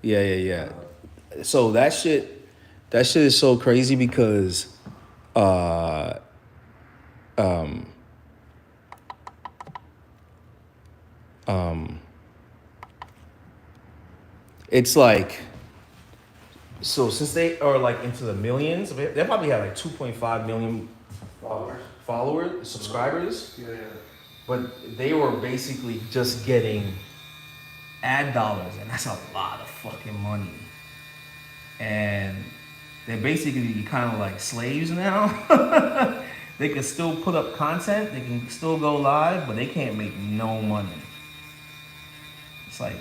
Yeah. So that shit is so crazy because, uh, um, it's like, so since they are like into the millions, they probably have like 2.5 million followers, subscribers. Yeah. But they were basically just getting ad dollars, and that's a lot of fucking money. And they're basically kind of like slaves now. They can still put up content, they can still go live, but they can't make no money. It's like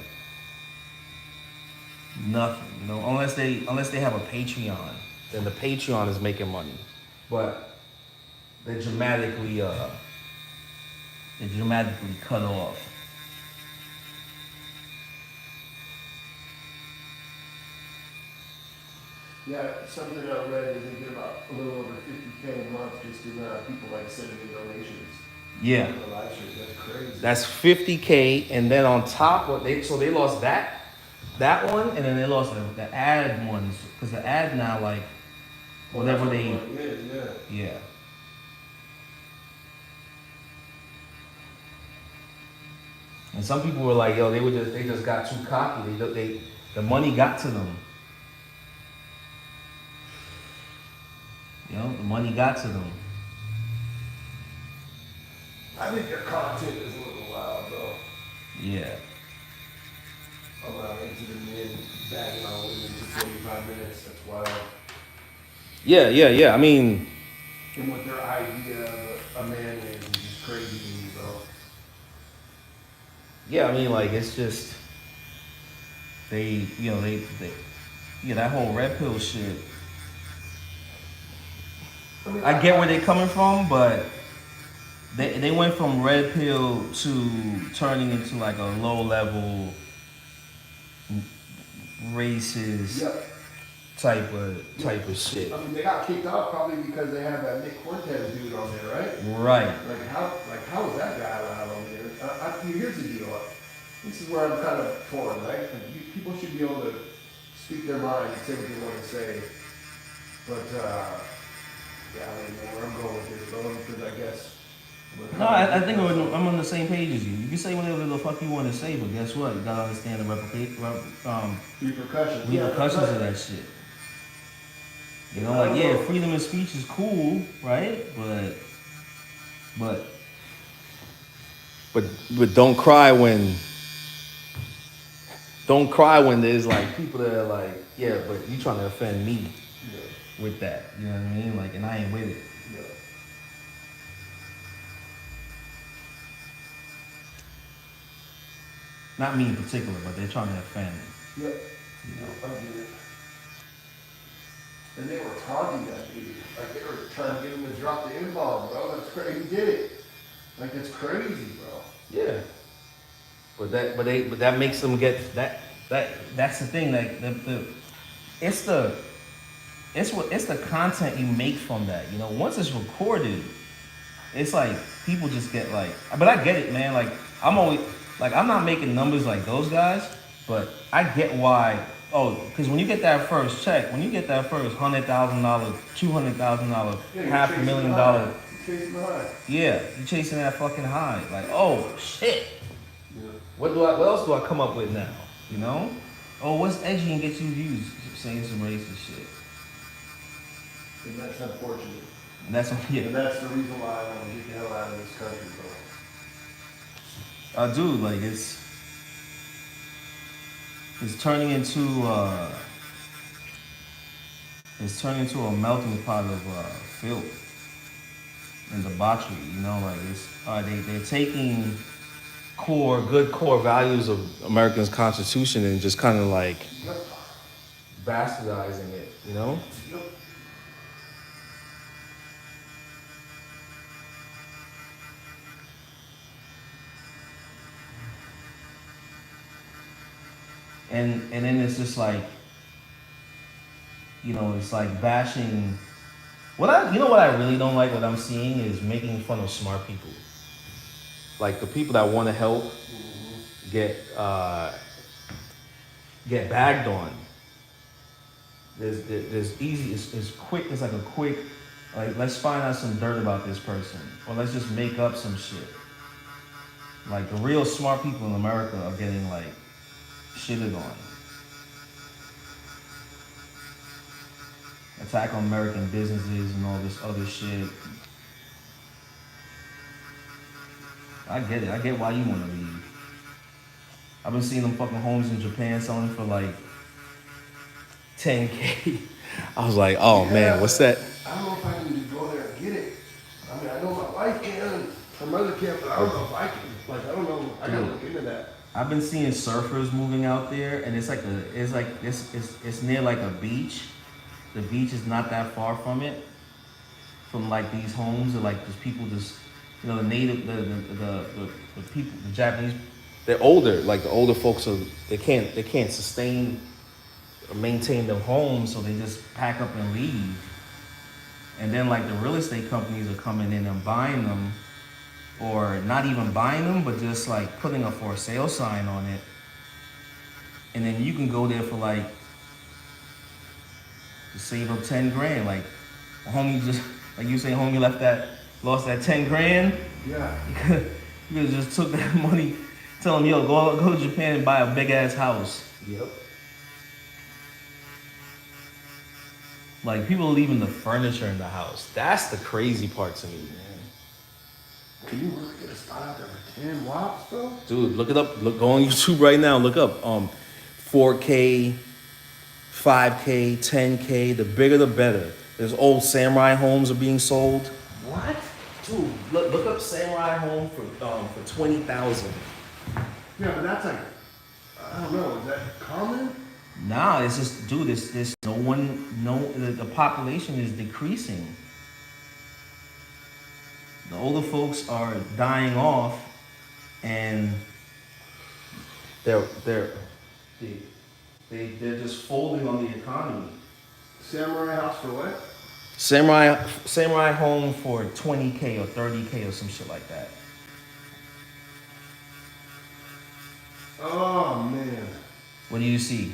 nothing, unless they have a Patreon, then the Patreon is making money. But they're dramatically cut off. Yeah, something I read is they get about a little over 50K a month just in people like sending in donations. Yeah. For the live stream. That's crazy. That's 50K, and then on top of they lost that one, and then they lost the ad ones because the ad now like whatever they yeah. And some people were like, yo, they just got too cocky. The money got to them. The money got to them. I think their content is a little wild, though. Yeah. Allowing into the men bagging on women for 45 minutes. That's wild. Yeah. I mean, and what their idea of a man is just crazy to me, bro. Yeah, I mean, like it's just they that whole red pill shit. I get where they're coming from, but they went from red pill to turning into like a low level racist type of shit. I mean, they got kicked off probably because they had that Nick Cortez dude on there, right? Right. How was that guy allowed on there? Here's the deal. This is where I'm kind of torn, right? People should be able to speak their mind and say what they want to say, but. Yeah, I mean, where I'm going with this, bro, because I guess. No, I think I'm on the same page as you. You can say whatever the fuck you want to say, but guess what? You gotta understand the repercussions of that shit. Freedom of speech is cool, right? But don't cry when there's like people that are like, yeah, but you trying to offend me. With that, you know what I mean? Like, and I ain't with it. Yeah. Not me in particular, but they're trying to offend me. Yep. I get it. And they were taunting that dude. Like, they were trying to get him to drop the N-bomb, bro. That's crazy. He did it. Like, it's crazy, bro. Yeah. But that makes them get that's the thing. Like, it's the content you make from that. Once it's recorded, it's like people just get like. But I get it, man. Like I'm always like I'm not making numbers like those guys, but I get why. Oh, because when you get that first check, when you get that first $100,000, $200,000, $500,000, yeah, you're chasing that fucking high. Like, oh shit, what else do I come up with now? Oh, what's edgy and get you views? Saying some racist shit. And that's unfortunate. And that's the reason why I want to get the hell out of this country, bro. Dude, like it's turning into a melting pot of filth and debauchery. Like they're taking good core values of America's Constitution and just kind of like bastardizing it. Yep. And then it's just like, it's like bashing. What I really don't like, what I'm seeing is making fun of smart people. Like the people that want to help get get bagged on. There's easy, it's quick, it's like a quick, like, let's find out some dirt about this person. Or let's just make up some shit. Like, the real smart people in America are getting, like, shitted on. Attack on American businesses and all this other shit. I get it. I get why you want to leave. I've been seeing them fucking homes in Japan selling for like 10K. I was like, oh man, what's that? I don't know if I can just go there and get it. I mean, I know my wife can, and her mother can, but I don't know if I can. Like, I don't know. I gotta look into that. I've been seeing surfers moving out there, and it's near like a beach. The beach is not that far from it. From like these homes, or like just people just, you know, the native, the people, the Japanese, they're older. Like the older folks are, they can't sustain or maintain their homes, so they just pack up and leave. And then like the real estate companies are coming in and buying them, or not even buying them, but just like putting a for sale sign on it. And then you can go there for like, to save up 10 grand. Like, homie just, like you say, homie lost that 10 grand. Yeah. You could just took that money, tell him, yo, go to Japan and buy a big ass house. Yep. Like, people are leaving the furniture in the house. That's the crazy part to me, man. Can you really get a spot out there for 10 wops, bro? Dude, look it up. Go on YouTube right now. Look up 4K, 5K, 10K. The bigger the better. There's old samurai homes are being sold. What? Dude, look up samurai home for 20,000. Yeah, but that's like, I don't know, is that common? Nah, it's just, dude, this the population is decreasing. The older folks are dying off, and they're just folding on the economy. Samurai house for what? Samurai home for 20K or 30K or some shit like that. Oh, man. What do you see?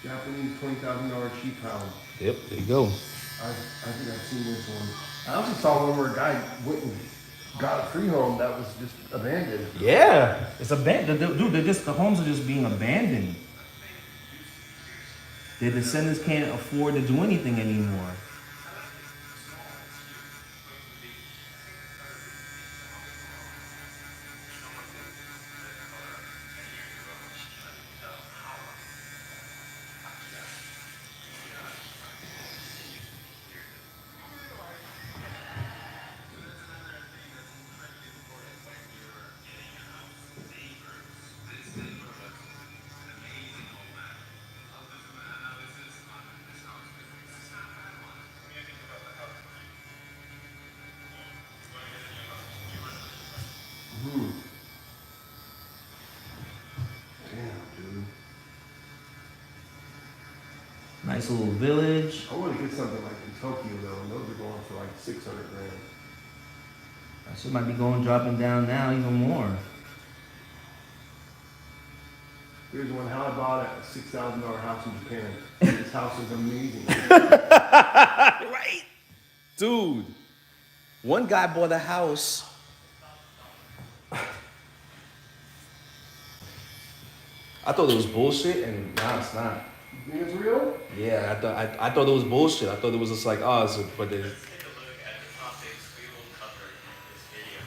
Japanese $20,000 cheap house. Yep, there you go. I think I've seen this one. I also saw one where a guy went and got a free home that was just abandoned. Yeah, it's abandoned. Dude, the homes are just being abandoned. Their descendants can't afford to do anything anymore. Damn, dude. Nice little village. I want to get something like in Tokyo though, and those are going for like 600 grand. That shit might be dropping down now even more. Here's one how I bought a $6,000 house in Japan. This house is amazing. Right? Dude, one guy bought a house. I thought it was bullshit, and nah, it's not. You think it's real? Yeah, I thought it was bullshit. I thought it was just like, oh, but there's. Let's take a look at the topics we will cover in this video.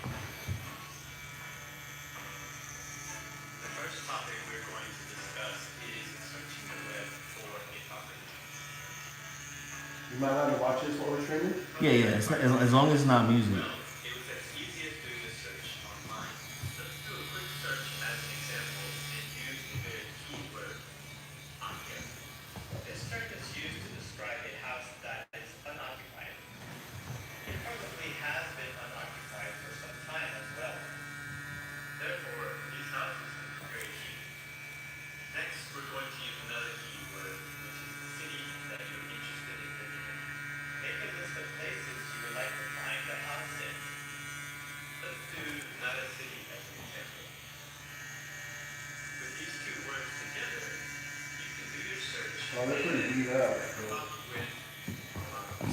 The first topic we're going to discuss is searching the web for a property. You might not watch this while we're streaming. Yeah. It's not, as long as it's not music. Well, it was as easy as doing a search online. Let's do a quick search as an example and use the very keyword on here. This term is used to describe a house that is unoccupied. It probably has been unoccupied for some time as well. Therefore, these houses can be very cheap. Next, we're going to use another keyword, which is the city that you're interested in living in. Make a list of places you would like to find a house in. Oh, they're pretty beat up.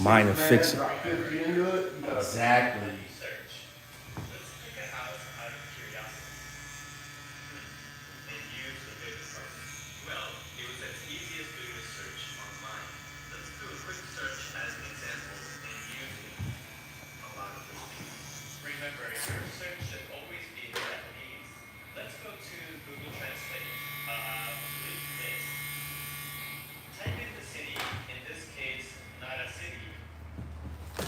Mine and fix it. Drop 50 into it. You gotta Exactly. Search. Let's pick a house out of curiosity. And use the big search. Well, it was as easy as doing a search online. Let's do a quick search as an example and using a lot of things. Remember, your search should always be in Japanese. Let's go to Google Translate. Please this. Type in the city, in this case, not a city, and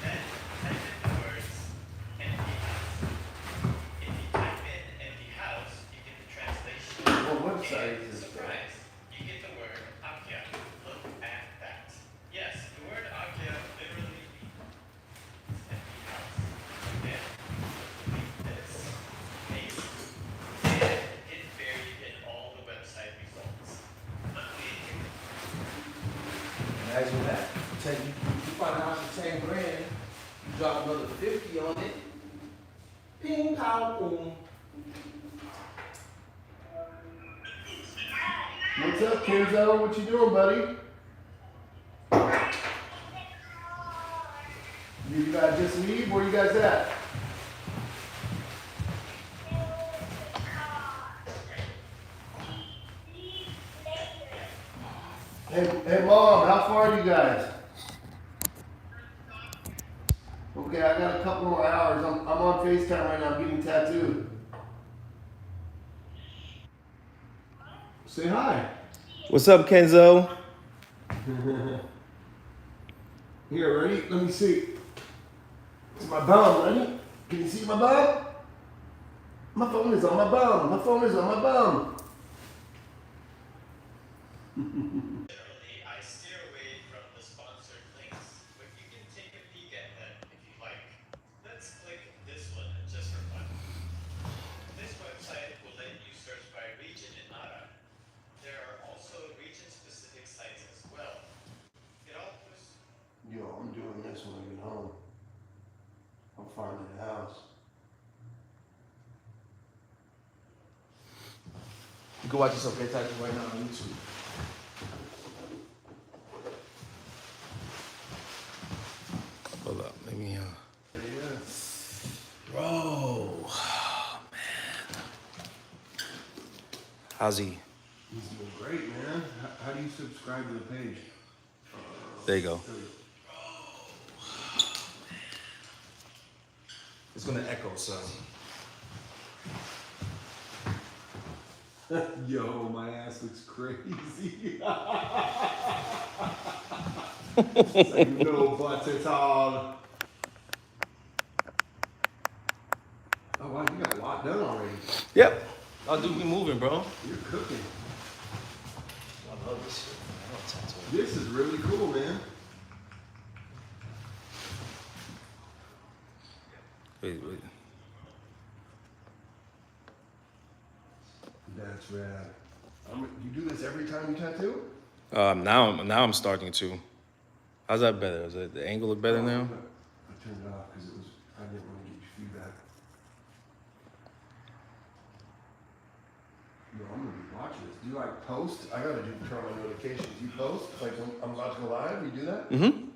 then type in the words empty house. If you type in empty house, you get the translation. What website And is this from? surprise, you get the word akya. Look at that. Yes, the word akya literally means empty house. Again, read this, paste, and hit buried in all the website results. Amazing. Imagine that. You find a house for 10 grand, you drop another 50 on it. Ping, pow, boom. What's up, Kenzo? What you doing, buddy? You guys just leave? Where you guys at? Hey, Mom, how far are you guys? Okay, I got a couple more hours. I'm on FaceTime right now getting tattooed. Say hi. What's up, Kenzo? Here, ready? Let me see. It's my bum, ready? Can you see my bum? My phone is on my bum. My phone is on my bum. Generally, I steer away from the sponsored links, but you can take a peek at them if you like. Let's click this one just for fun. This website will let you search by region in Nara. There are also region-specific sites as well. It offers Yo, I'm doing this when I get home. I'm finding a house. You can watch yourself get tattooed right now on YouTube. Hold up, let me Yeah. Bro, oh, man. How's he? He's doing great, man. How do you subscribe to the page? There you go. It's gonna echo, so. Yo, my ass looks crazy. Like no butts at all. Oh wow, you got a lot done already. Yep. Oh, dude, we moving, bro. You're cooking. I love this shit. I love tattooing. This is really cool, man. Wait. That's rad. You do this every time you tattoo? Now I'm starting to. How's that better? Is the angle look better now? I turned it off because I didn't want to get your feedback. Yo, I'm gonna be watching this. Do you like post? I gotta turn on my notifications. You post? Like when I'm about to go live, you do that? Mm-hmm.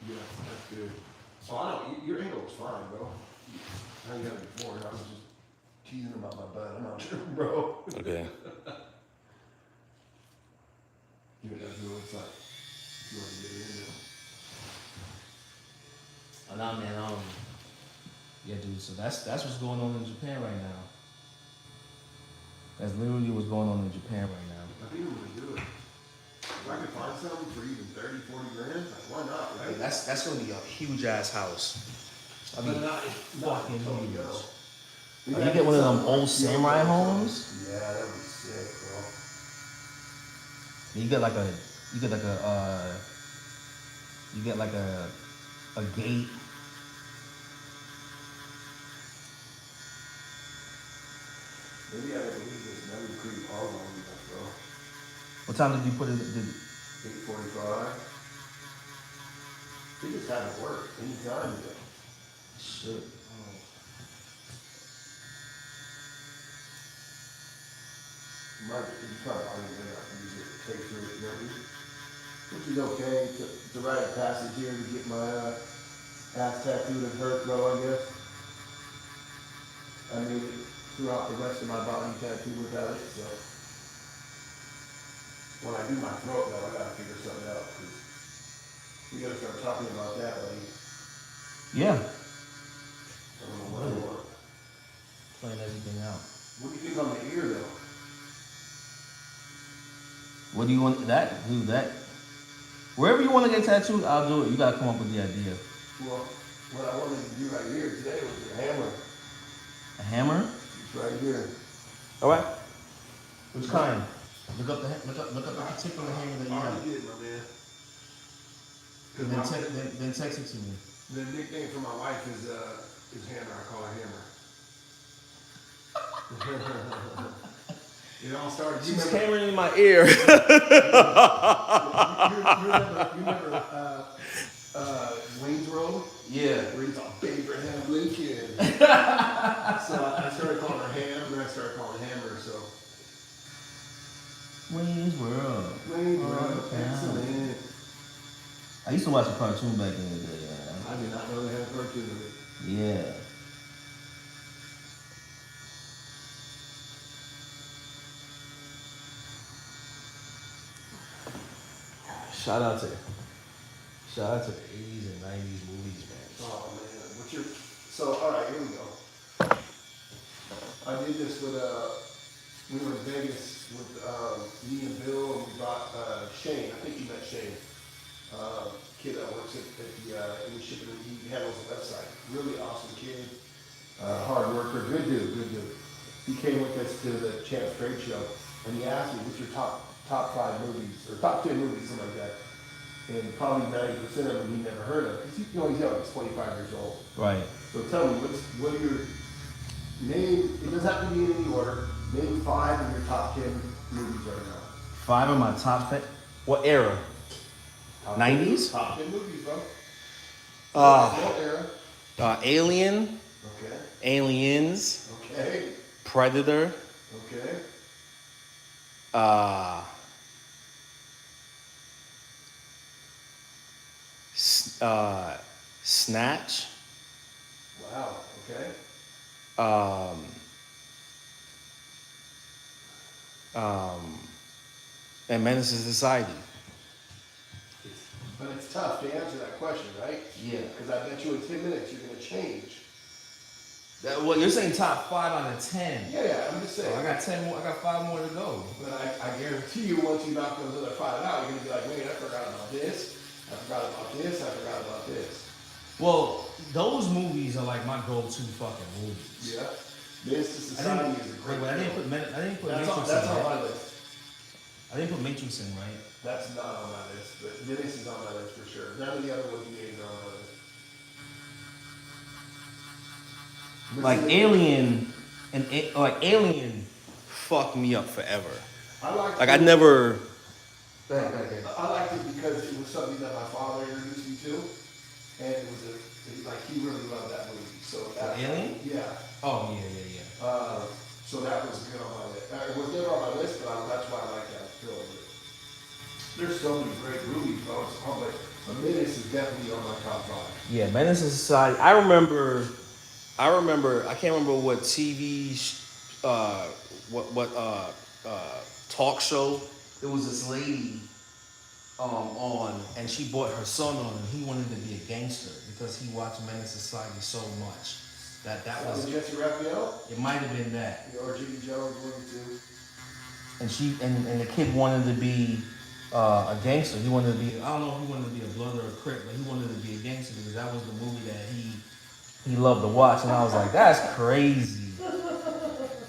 Yeah, that's good. So I don't, your angle is fine, bro. I ain't got it before. I was just teasing about my butt. I'm not sure, bro. Okay. You know, that's what it's like. If you want to get into it. Oh, nah, man. Yeah, dude. So that's what's going on in Japan right now. That's literally what's going on in Japan right now. I think I'm gonna do it. If I could find something for even 30, 40 grand, like, why not, right? Hey, that's gonna be a huge ass house. I mean, fucking huge. You get one of them old samurai homes. Yeah, that'd be sick, bro. You get like a gate. Maybe I didn't believe this. That'd be pretty hard on me, bro. What time did you put it? 8:45. They just have it work anytime, though. Shit. it's probably already there. I can use it to take through it, which is okay. It's a rite of passage here to get my ass tattooed and hurt, bro, I guess. I made it throughout the rest of my body tattooed without it, so. When I do my throat, though, I gotta figure something out, because we gotta start talking about that, buddy. Yeah. I don't know what I want. Playing everything out. What do you think on the ear, though? What do you want that? Do that. Wherever you want to get tattooed, I'll do it. You gotta come up with the idea. Well, what I wanted to do right here today was a hammer. A hammer? It's right here. All right. Which kind? Look up the particular hammer that you I have. already did, my man. And then text it to me. The nickname for my wife is Hammer. I call her Hammer. It all started. She's hammering in my ear. You remember Wayne's World? Yeah. Where he's all Abraham Lincoln. So I started calling her Ham, and then I started calling Hammer. So Wayne's World. Wayne's World, excellent. I used to watch a cartoon back in the day, man. I did not know they had a cartoon of it. Yeah. Shout out to the 80s and 90s movies, man. Oh man, so all right, here we go. I did this with we were in Vegas with me and Bill, and we brought Shane. I think you met Shane, kid that works at the in the shipping. He handles the website. Really awesome kid, hard worker, good dude. He came with us to the Champs Trade Show, and he asked me, "What's your top 5 movies or top 10 movies, something like that?" And probably 90% of them he never heard of. Because he's young, he's 25 years old. Right. So tell me, what are your name? It doesn't have to be in any order. Name 5 of your top 10 movies right now. 5 of my top 10. What era? Top 90s? Top 10 movies, bro. What era? Alien. Okay. Aliens. Okay. Predator. Okay. Snatch. Wow. Okay. And Menace to Society. But it's tough to answer that question, right? Yeah. Because I bet you in 10 minutes you're going to change. Well, you're saying top 5 out of 10. Yeah, I'm just saying. So I got 10 more. I got 5 more to go. But I guarantee you, once you knock those other 5 out, you're gonna be like, wait, I forgot about this. I forgot about this. I forgot about this. Well, those movies are like my go-to fucking movies. Yeah. Menace to Society is a great. Wait, I didn't put that's Matrix on, in. that's on Right? my list. I didn't put Matrix in, right? That's not on my list, but Menace is on my list for sure. None of the other ones you named are on my list. Like Alien, Alien fucked me up forever. I I never. I liked it because it was something that my father introduced me to, and it was he really loved that movie. So that Alien? Yeah. Oh yeah. So that was good on my list. It was never on my list, but that's why I like that film. There's so many great movies, bro. But Menace is definitely on my top 5. Yeah, Menace to Society. I remember. I can't remember what TV, talk show. There was this lady on, and she brought her son on, and he wanted to be a gangster because he watched Menace to Society so much that was. Jesse Raphael? It might have been that. Or Jimmy Jones, one or two. And and the kid wanted to be a gangster. He wanted to be. I don't know if he wanted to be a Blood or a Crip, but he wanted to be a gangster because that was the movie that he loved to watch, and I was like, that's crazy.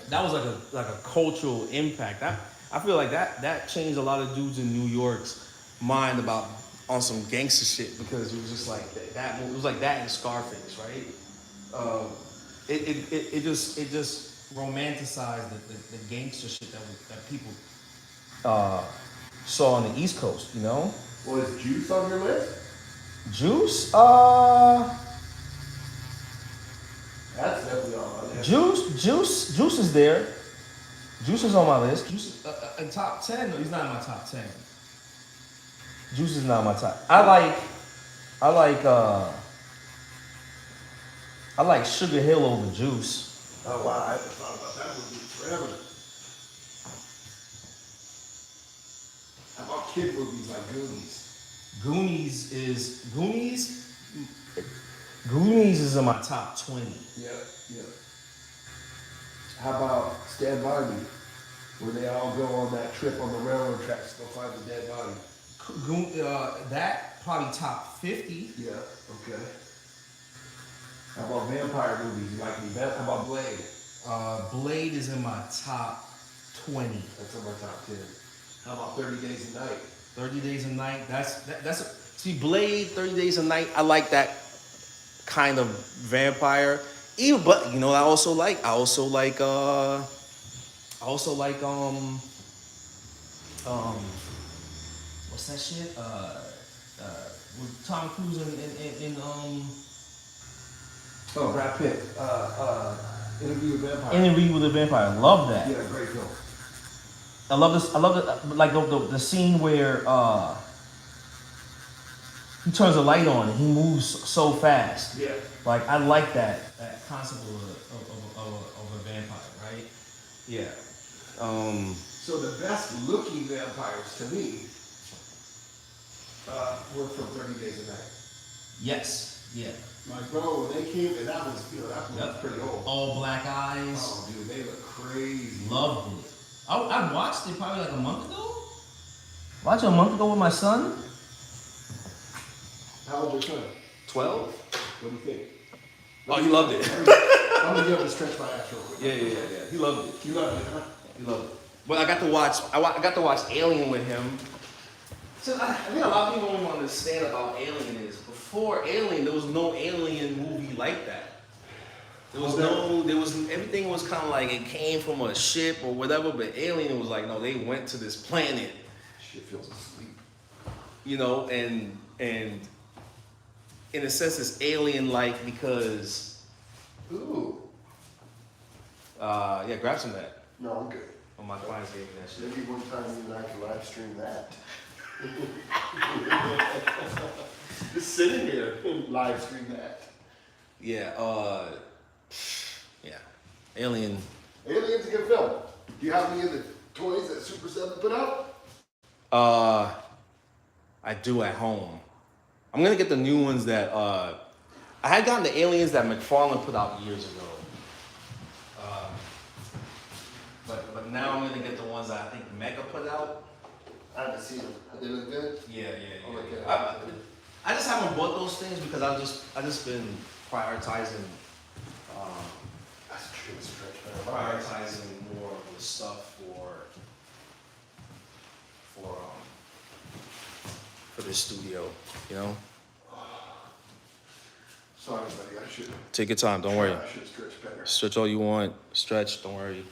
That was like a cultural impact. I feel like that changed a lot of dudes in New York's mind about on some gangster shit because it was just like that. It was like that in Scarface, right? It just romanticized the gangster shit that people saw on the East Coast, you know. Well, is Juice on your list? Juice, That's definitely on my list. Juice is there. Juice is on my list. Juice is in top 10. No, he's not in my top 10. Juice is not my top. I like Sugar Hill over Juice. Oh wow, I haven't thought about that movie forever. How about kid movies like Goonies? Goonies is in my top 20. Yeah, yeah. How about Stand By Me? Where they all go on that trip on the railroad tracks to go find the dead body. That probably top 50. Yeah, okay. How about vampire movies? You like any How about Blade? Blade is in my top 20. That's in my top 10. How about 30 Days a Night? 30 Days a Night. See, Blade, 30 Days a Night. I like that kind of vampire. Even, but you know, I also like what's that shit? With Tom Cruise in Oh, Brad Pitt. Interview with Vampire. Interview with a Vampire. Love that. Yeah, great film. I love this. I love it. Like the scene where he turns the light on and he moves so fast. Yeah. Like I like that concept of a vampire, right? Yeah. So the best looking vampires to me were from 30 Days a Night. Yes. Yeah. Like, bro, when they came, and that was pretty old. All black eyes. Oh, dude, they look crazy. Loved it. I watched it probably like a month ago. Watched it a month ago with my son. How old is your son? 12. What do you think? Oh, he loved it. I'm gonna give him to stretch my ass real quick. Yeah. He loved it. You love it, huh? He loved it. But I got to watch Alien with him. So I think a lot of people don't understand about Alien is before Alien, there was no Alien movie like that. Everything was kind of like it came from a ship or whatever, but Alien was like, no, they went to this planet. Shit feels asleep. You know, and in a sense it's alien-like because, Ooh. yeah, grab some of that. No, I'm good. Oh, my clients gave me that shit. Maybe one time you and I can live stream that. Just sitting here and live stream that. Yeah, Alien. Alien's a good film. Do you have any of the toys that Super 7 put out? I do at home. I'm gonna get the new ones that I had gotten the Aliens that McFarlane put out years ago. But now I'm gonna get the ones that I think Mecca put out. I haven't seen them. They look good? Yeah. Oh my God. I just haven't bought those things because I just been prioritizing That's a true stretch, man. prioritizing more of the stuff for this studio, you know? Sorry, buddy. I should. Take your time, don't worry. I should stretch better. Stretch all you want, stretch, don't worry.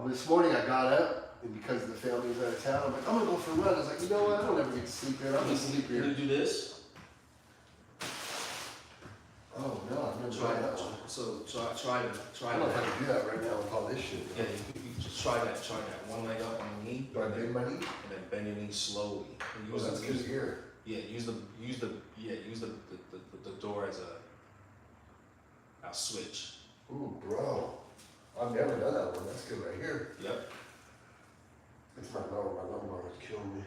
This morning I got up, and because the family was out of town, I'm like, I'm gonna go for a run. I was like, you know what? I don't ever get to sleep here. I'm gonna sleep You here. do this? Oh no, I've never tried that one. So try I don't know if I can do that right now with all this shit. Yeah, you just try that. One leg up on the knee. Do I bend my knee? And then bend your knee slowly. And Oh, that's good to hear. Yeah, use the door as a switch. Ooh, bro. I've never done that one. That's good right here. Yep. It's my lumbar is killing me.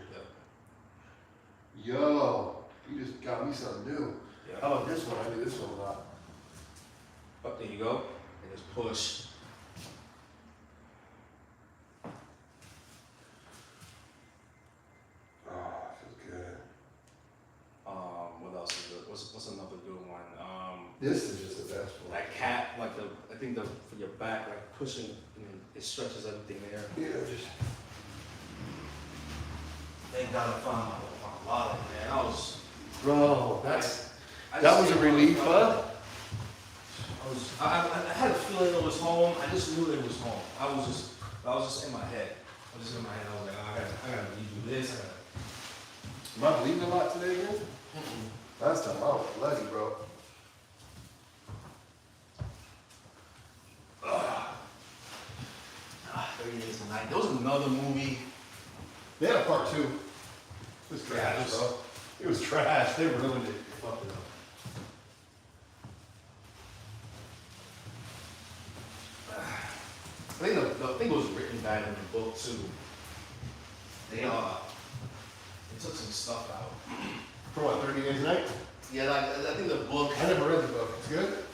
Yep. Yo, you just got me something new. Yep. How about this one? I do this one a lot. Up there you go. And just push. Oh, it feels good. What else is good? What's another good one? This is just the best one. That cat, like I think for your back, like pushing, it stretches everything there. Yeah, just. Thank God I found my wallet, man. Bro, I that just was a didn't relief, wanna- huh? I had a feeling it was home. I just knew it was home. I was just in my head. I was like, oh, I gotta redo this. Am I bleeding a lot today, man? Last time I was bloody, bro. night. There was another movie. They had a part 2. It was trash, Yeah, it was- bro. It was trash. They ruined it. They fucked it up. I think the thing was written bad in the book too. They took some stuff out. For what, 30 Days a Night? Yeah, like I think the book. I never read the book. It's good?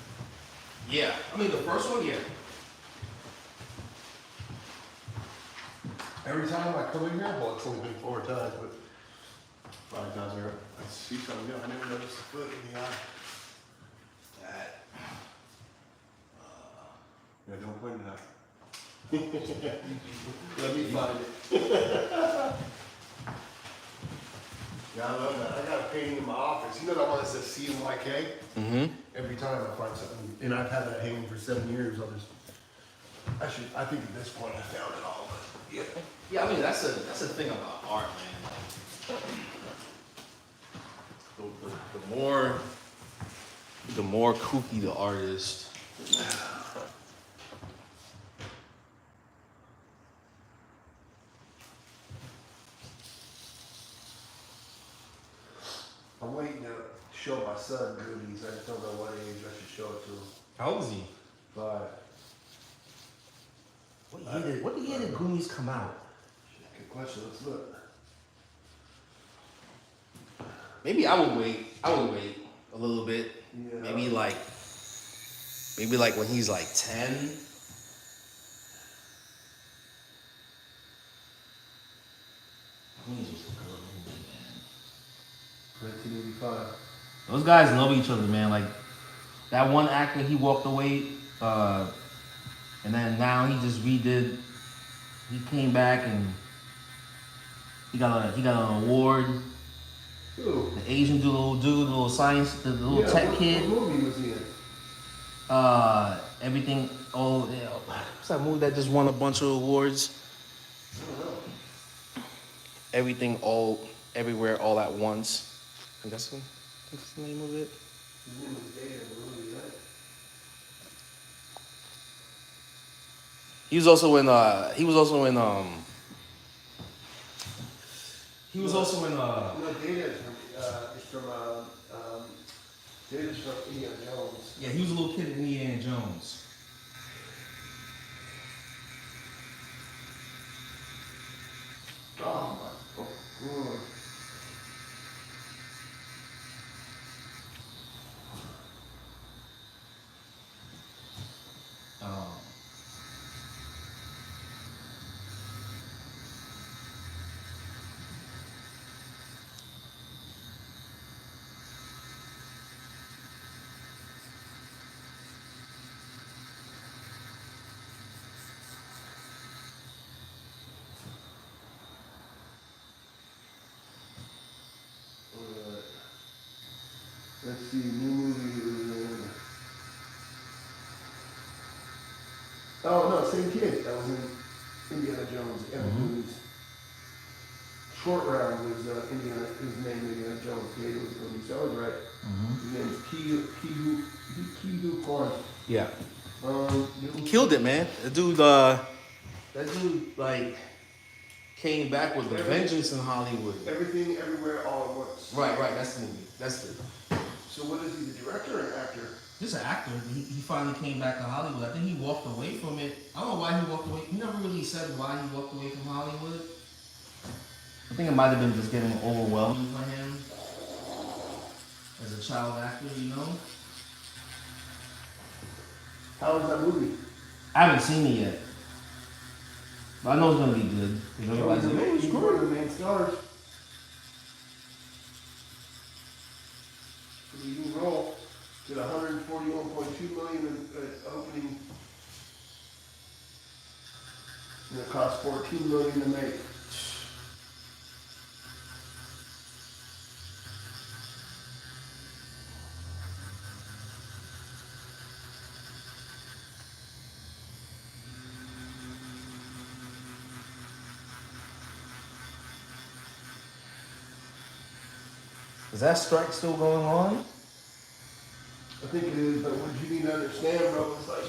Yeah, I mean the first one, yeah. Every time I come in here, well, it's only been 4 times, but 5 times here, I see something new. I never noticed the foot in the eye. That. Yeah, don't point it out. Let me find it. Yeah, I love that. I got a painting in my office. You know that one that says CMYK? Mm-hmm. Every time I find something, and I've had that hanging for 7 years, I think at this point I found it all. But yeah. Yeah, I mean that's the thing about art, man. The more kooky the artist. I'm waiting to show my son Goonies. I just don't know what age I should show it to him. How old is he? But What year did Goonies come out? good question. Let's look. Maybe I would wait. I would wait a little bit. Yeah. Maybe like when he's like 10. Goonies was a good movie, man. 1985. Those guys love each other, man. Like that one actor, he walked away, and then now he just redid. He came back and he got an award. Who? The Asian dude, the little science, the little tech kid. What movie was he in? Everything. Oh, yeah. What's that movie that just won a bunch of awards? I don't know. Everything, all, everywhere, all at once. I think that's the name of it. His name was Data in the movie, right? He was also in. You know, Data is Data's from Indiana Jones. Yeah, he was a little kid in Indiana Jones. Oh my God. Let's see, new movie he was in. Oh no, same kid that was in Indiana Jones and the movies. Short Round was his name Indiana Jones. Data was the movie, so I was right. His name is Ki-Hu Kwan. Yeah. He New killed it, man. That dude, like, came back with a vengeance in Hollywood. Everything, Everywhere, All at Once. Right, that's the movie. That's the. So what is he, the director or an actor? Just an actor. He finally came back to Hollywood. I think he walked away from it. I don't know why he walked away. He never really said why he walked away from Hollywood. I think it might have been just getting overwhelming for him as a child actor, you know? How was that movie? I haven't seen it yet. But I know it's going to be good. You know, everybody's like, oh, it's He's one great. of the main stars. For the leading role, did 141.2 million in opening. And it cost 14 million to make. Is that strike still going on? I think it is, but what you need to understand, bro, is like,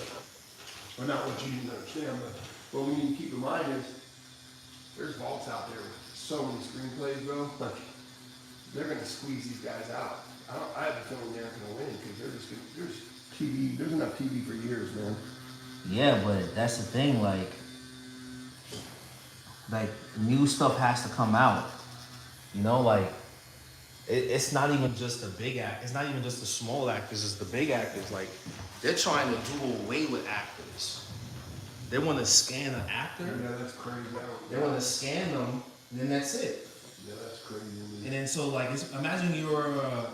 or not what you need to understand, but what we need to keep in mind is there's vaults out there with so many screenplays, bro. Like, they're gonna squeeze these guys out. I have a feeling they're gonna win because they're just gonna, there's enough TV for years, man. Yeah, but that's the thing, like new stuff has to come out. You know, like it's not even just the big act. It's not even just the small actors. It's the big actors. Like they're trying to do away with actors. They want to scan an actor. Yeah, that's crazy. They want to scan them, and then that's it. Yeah, that's crazy. And then so like imagine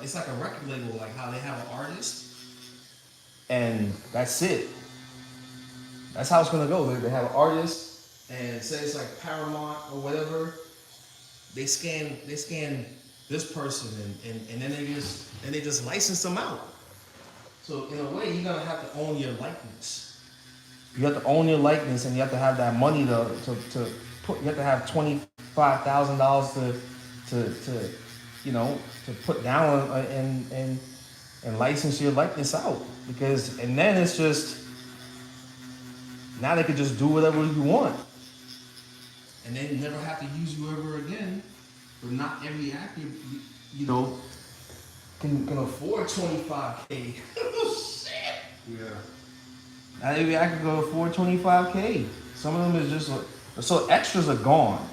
it's like a record label, like how they have an artist, and that's it. That's how it's gonna go. They have an artist, and say it's like Paramount or whatever. They scan this person, and then they just license them out. So in a way, you're gonna have to own your likeness. You have to own your likeness, and you have to have that money to put. You have to have $25,000 to put down and license your likeness out, because and then it's just now they could just do whatever you want, and they never have to use you ever again. But not every actor, can afford $25K. Shit. Yeah. Not every actor can afford $25K. Some of them is just so extras are gone.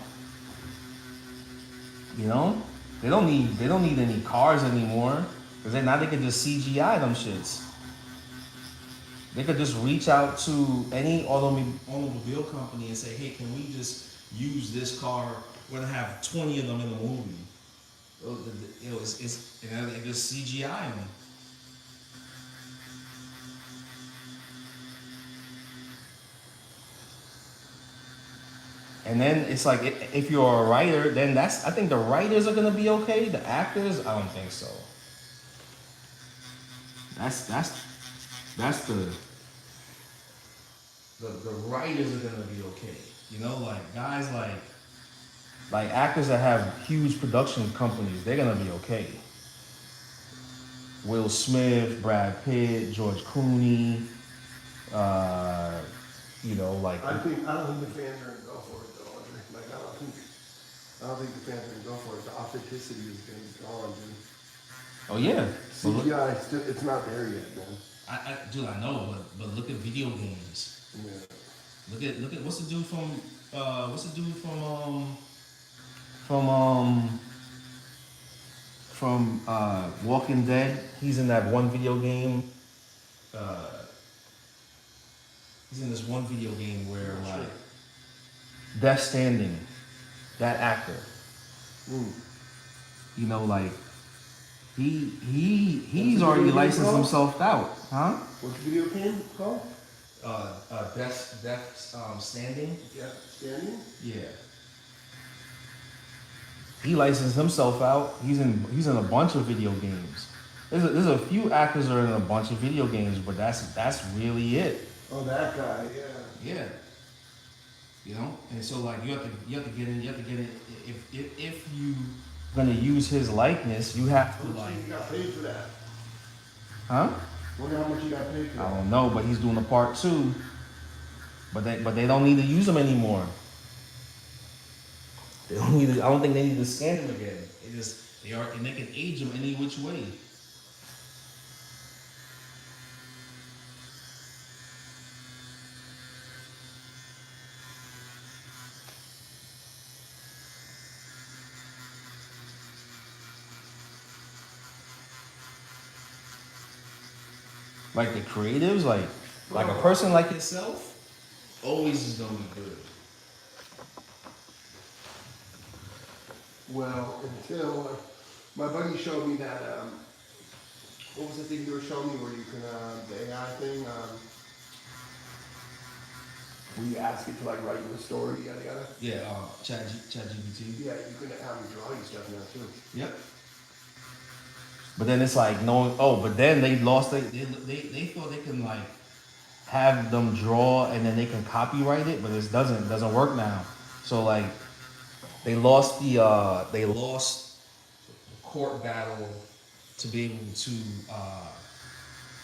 You know, they don't need any cars anymore, because now they can just CGI them shits. They could just reach out to any automobile company and say, hey, can we just use this car? We're gonna have 20 of them in the movie. And they just CGI them. And then it's like, if you're a writer, then I think the writers are gonna be okay. The actors, I don't think so. That's the writers are gonna be okay. You know, like guys like actors that have huge production companies, they're gonna be okay. Will Smith, Brad Pitt, George Clooney, I don't think the fans are gonna go for it though, Andre. Like I don't think the fans are gonna go for it. The authenticity is gonna be gone, dude. Oh yeah. CGI, it's not there yet, man. Dude, I know, but look at video games. Yeah. Look at what's the dude from Walking Dead. He's in that one video game. He's in this one video game where like Death Standing, that actor. You know, like he's already licensed himself out, huh? What's the video game called? Death Standing. Yeah, Standing. Yeah. He licensed himself out. He's in a bunch of video games. There's a few actors that are in a bunch of video games, but that's really it. Oh, that guy, yeah. Yeah. You know, and so like you have to get in. If you gonna use his likeness, you have to like. You got paid for that. Huh? Wonder how much you got paid for that. I don't know, but he's doing a part 2. But they don't need to use him anymore. They don't need to, I don't think they need to scan him again. And they can age him any which way. Like the creatives, like a person like yourself, always is gonna be good. Well, until my buddy showed me that, what was the thing you were showing me where you can, the AI thing, where you ask it to like write you a story, yada yada. Yeah, ChatGPT. Yeah, you can have them draw you stuff now too. Yep. But then it's like but then they lost they thought they can like have them draw and then they can copyright it, but it doesn't work now. So like they lost the court battle to be able to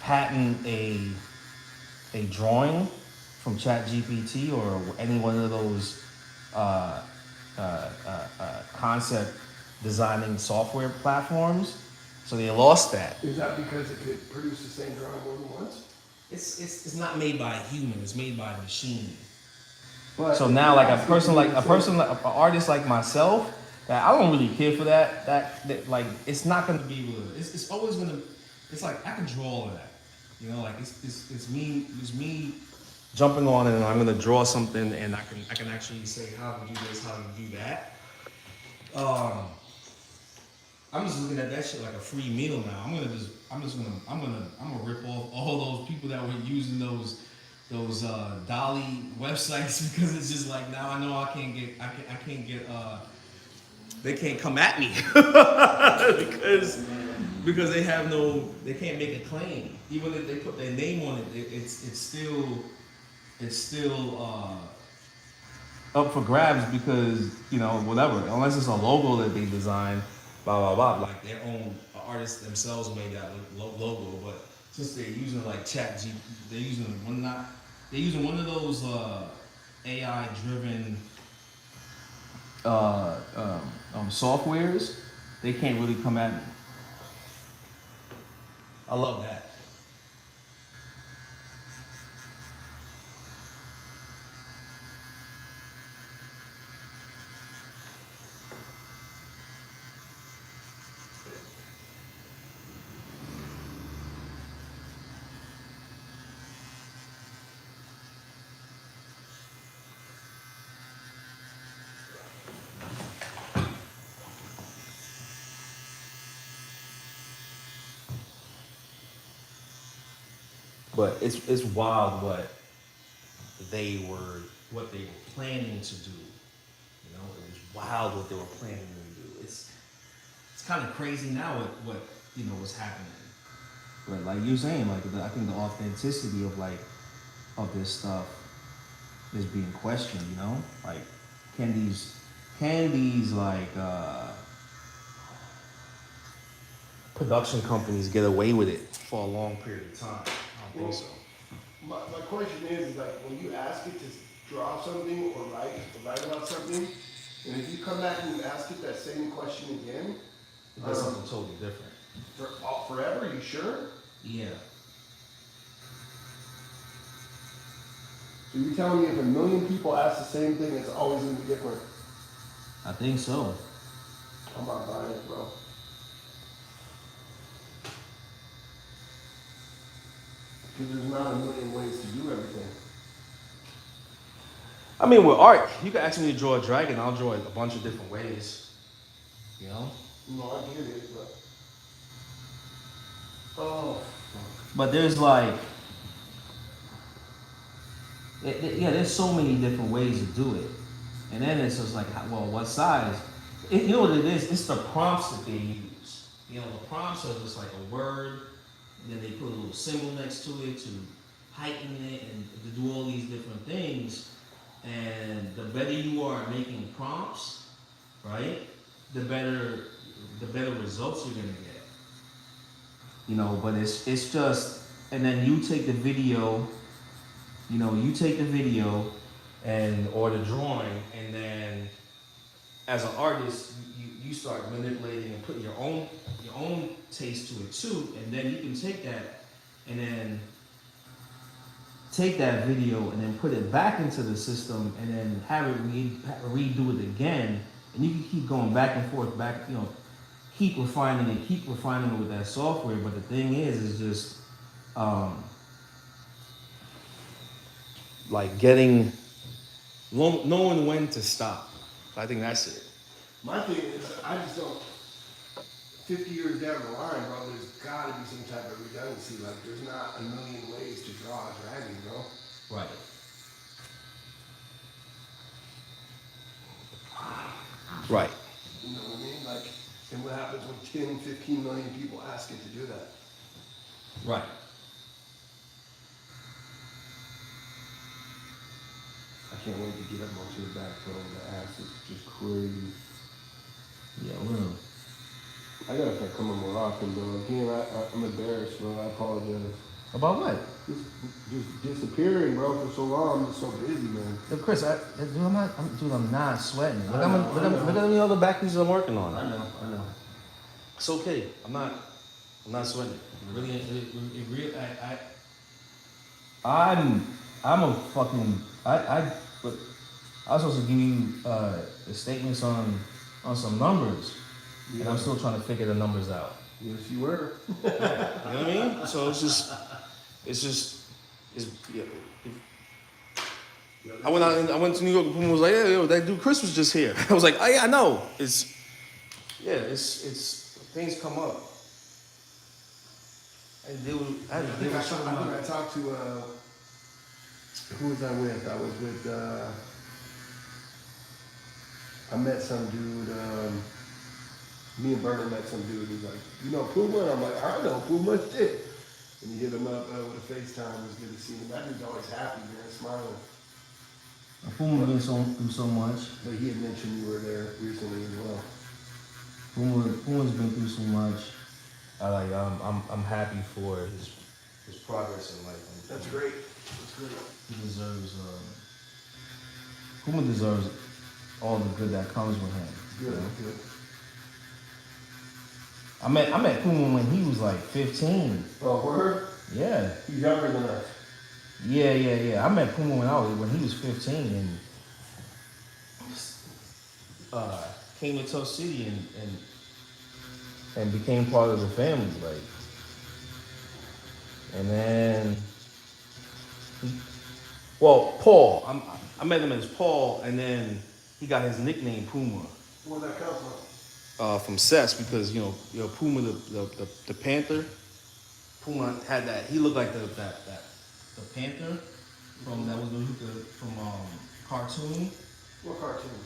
patent a drawing from ChatGPT or any one of those concept designing software platforms, so they lost that. Is that because it could produce the same drawing more than once? It's not made by a human. It's made by a machine. But So if now, you like ask it to do the same- an artist like myself, that I don't really care for that. That like, it's not gonna be able to. It's always gonna. It's like I can draw all of that. You know, like it's me jumping on it, and I'm gonna draw something, and I can actually say how to do this, how to do that. I'm just looking at that shit like a free meal now. I'm gonna rip off all those people that were using those Dolly websites because it's just like now I know I can't get they can't come at me because they can't make a claim. Even if they put their name on it, it's still up for grabs because, you know, whatever, unless it's a logo that they design, blah blah blah, like their own artists themselves made that logo, but since they're using like they're using one of those AI driven softwares, they can't really come at me. I love that. But it's wild what they were planning to do. You know, it was wild what they were planning to do. It's kind of crazy now what you know what's happening. But like you're saying, like I think the authenticity of this stuff is being questioned. You know, like can these like production companies get away with it for a long period of time? I don't think so. My question is like when you ask it to draw something or write about something, and if you come back and ask it that same question again, It does something totally different. forever, you sure? Yeah. So you're telling me if a million people ask the same thing, it's always gonna be different? I think so. I'm not buying it, bro. Because there's not a million ways to do everything. I mean, with art, you can ask me to draw a dragon, I'll draw it a bunch of different ways. You know? No, I get it, but oh, fuck. But there's like, yeah, there's so many different ways to do it. And then it's just like, well, what size? You know what it is? It's the prompts that they use. You know, the prompts are just like a word, and then they put a little symbol next to it to heighten it and to do all these different things. And the better you are at making prompts, right, the better results you're gonna get. You know, but it's just, and then you take the video, and or the drawing, and then as an artist, you start manipulating and put your own taste to it too, and then you can take that and then take that video and then put it back into the system and then have it redo it again, and you can keep going back and forth, keep refining it with that software. But the thing is just like knowing when to stop. I think that's it. My thing is, I just don't. 50 years down the line, bro, there's gotta be some type of redundancy. Like, there's not a million ways to draw a dragon, bro. Right. Right. You know what I mean? Like, and what happens when 10, 15 million people ask it to do that? Right. I can't wait to get up onto the back, bro. The ass is just crazy. Yeah, well. I gotta start coming more often, bro. Again, I'm embarrassed, bro. I apologize. About what? Just disappearing, bro, for so long. I'm just so busy, man. Yo, Chris, I'm not sweating. Look, I know, look I at know. look at the other back pieces I'm working on. I know. It's okay. I'm not sweating. It really, I'm a fucking, but I was supposed to give you the statements on some numbers, and I'm still trying to figure the numbers out. Yes, you were. You know what I mean? So yeah. I went to New York, and Puma was like, yeah, yo, that dude Chris was just here. I was like, oh yeah, I know. It's things come up. I think I talked to who was I with? I was with I met some dude. Me and Bernard met some dude. He's like, you know Puma? And I'm like, I know Puma, shit. And he hit him up with a FaceTime. It was good to see him. That dude's always happy, man, smiling. Puma been through so much. But he had mentioned you were there recently as well. Puma's been through so much. I'm happy for his progress in life. That's great. That's great. He deserves. Puma deserves all the good that comes with him. Good, you know? good. I met Puma when he was like 15. Oh, word? Yeah. He's younger than us. Yeah. I met Puma when he was 15 and came to Tuck City and became part of the family, like. And then, Paul. I met him as Paul, and then he got his nickname Puma. Where'd that come from? From Cess, because you know Puma the panther. Puma had that. He looked like the panther from cartoon. What cartoon?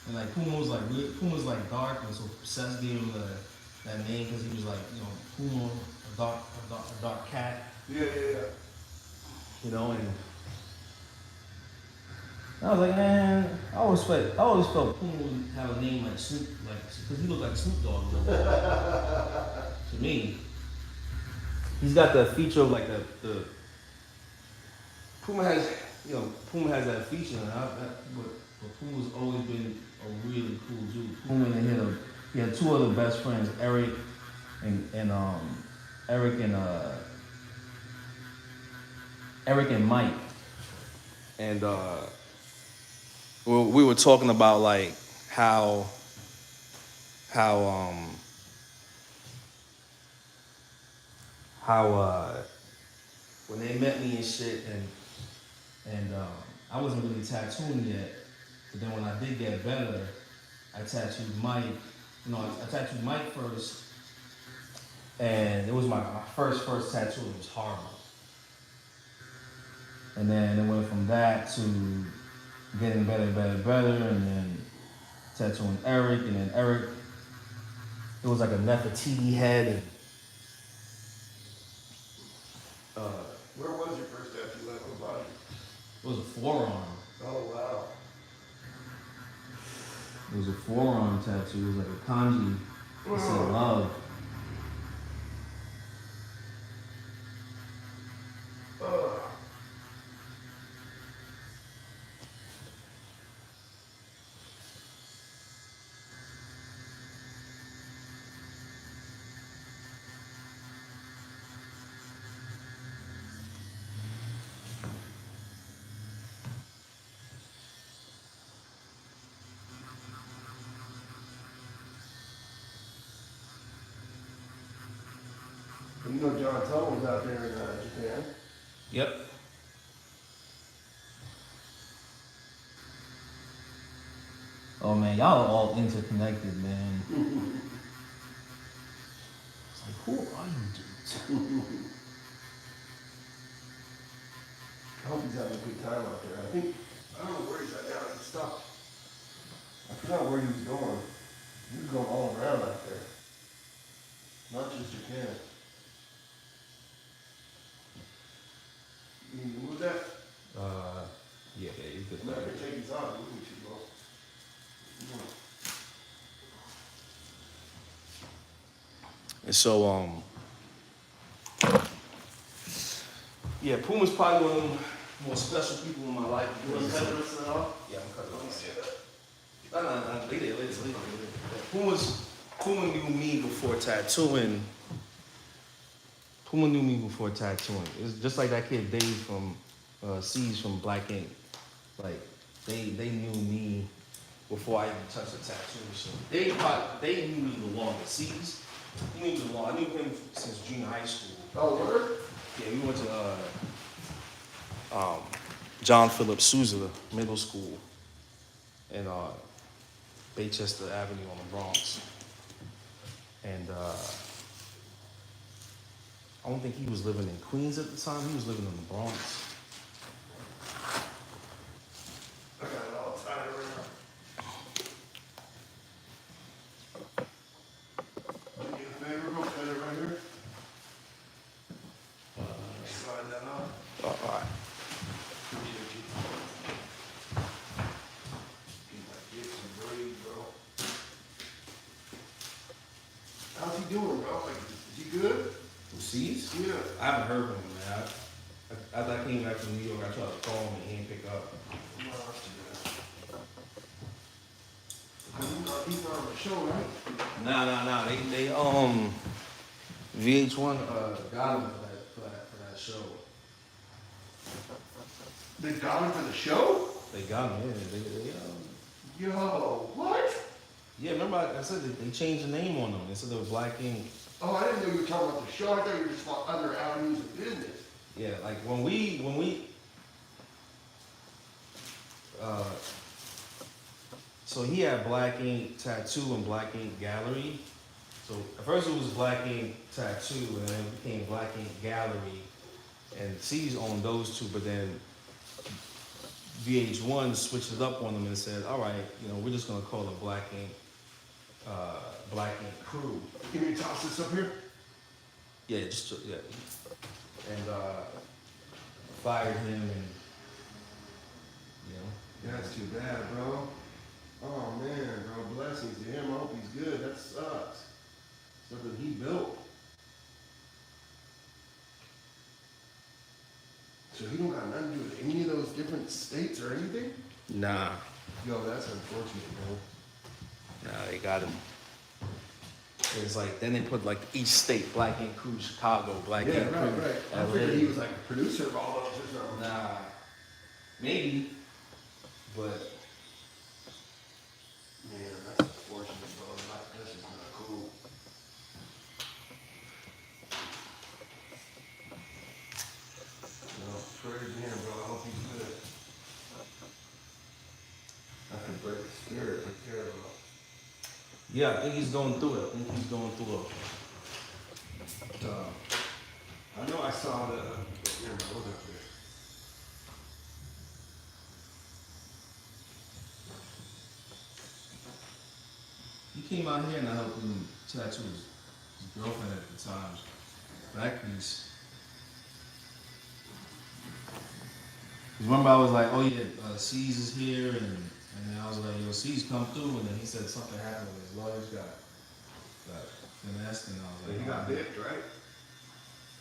And like Puma's like dark, and so Cess gave him that name because he was like Puma, a dark cat. Yeah. You know, and I was like, man, I always felt Puma would have a name like Snoop, because he looked like Snoop Dogg a little bit. To me, he's got the feature of like the Puma has that feature, but Puma's always been a really cool dude. Puma and he had two other best friends, Eric and Mike, and we were talking about like how when they met me and shit, and I wasn't really tattooing yet, but then when I did get better, I tattooed Mike. I tattooed Mike first, and it was my first tattoo. It was horrible. And then it went from that to getting better, and then tattooing Eric, and then Eric, it was like a Nefertiti head. And, Where was your first tattoo? Like what body? it was a forearm. Oh, wow. It was a forearm tattoo. It was like a kanji. It said love. You know John Tone was out there in Japan. Yep. Oh man, y'all are all interconnected, man. It's like, who are you dudes? I hope he's having a good time out there. I don't know where he's at now. He's stopped. I forgot where he was going. He was going all around out there. Not just Japan. You need to move that? Yeah, he's good. I'm not going to take these off. Look at you, bro. And so, Yeah, Puma's probably one of the more special people in my life. You want to cut this at all? Yeah, I'm cutting Let me off. see that. No. Puma knew me before tattooing. Puma knew me before tattooing. It's just like that kid Dave from C's from Black Ink. Like they knew me before I even touched a tattoo. So they knew me the longest. C's, he knew me the longest. I knew him since junior high school. Oh, word? Yeah, we went to John Philip Sousa Middle School in Baychester Avenue on the Bronx. And I don't think he was living in Queens at the time. He was living in the Bronx. I got it all tied around. Do me a favor, bro, cut it right here. Slide that off. All right. Get some breathe, bro. How's he doing, bro? Like, is he good? From C's? Yeah. I haven't heard from him, man. After I came back from New York, I tried to call him and he didn't pick up. No, that's too bad. He's not on the show, right? Nah. They VH1 got him for that show. They got him for the show? They got him, yeah. Yo, what? Yeah, remember I said that they changed the name on them. They said they were Black Ink. Oh, I didn't know you were talking about the show. I thought you were just about other avenues of business. Yeah, like when we so he had Black Ink Tattoo and Black Ink Gallery. So at first it was Black Ink Tattoo and then it became Black Ink Gallery. And C's owned those two, but then VH1 switched it up on them and said, all right, we're just gonna call it Black Ink Crew. Can you toss this up here? Yeah, yeah. And fired him and That's too bad, bro. Oh man, bro. Blessings to him. I hope he's good. That sucks. Something he built. So he don't got nothing to do with any of those different states or anything? nah, Yo, that's unfortunate, bro. they got him. It's like then they put like each state, Black Ink Crew, Chicago, Black Ink Crew. Right. I LA. figured he was like a producer of all those or something. Nah, maybe, but Man, that's unfortunate, bro. That's just not cool. No, praise to him, bro. I hope he's good. I can break the spirit right there, bro. yeah, I think he's going through it. I know I saw the. Here, bro, look up there. He came out here and I helped him tattoo his girlfriend at the time. Back piece. Remember I was like, oh yeah, C's is here, and then I was like, yo, C's come through, and then he said something happened with his lawyers got finessed, and I was like, He got bipped, right?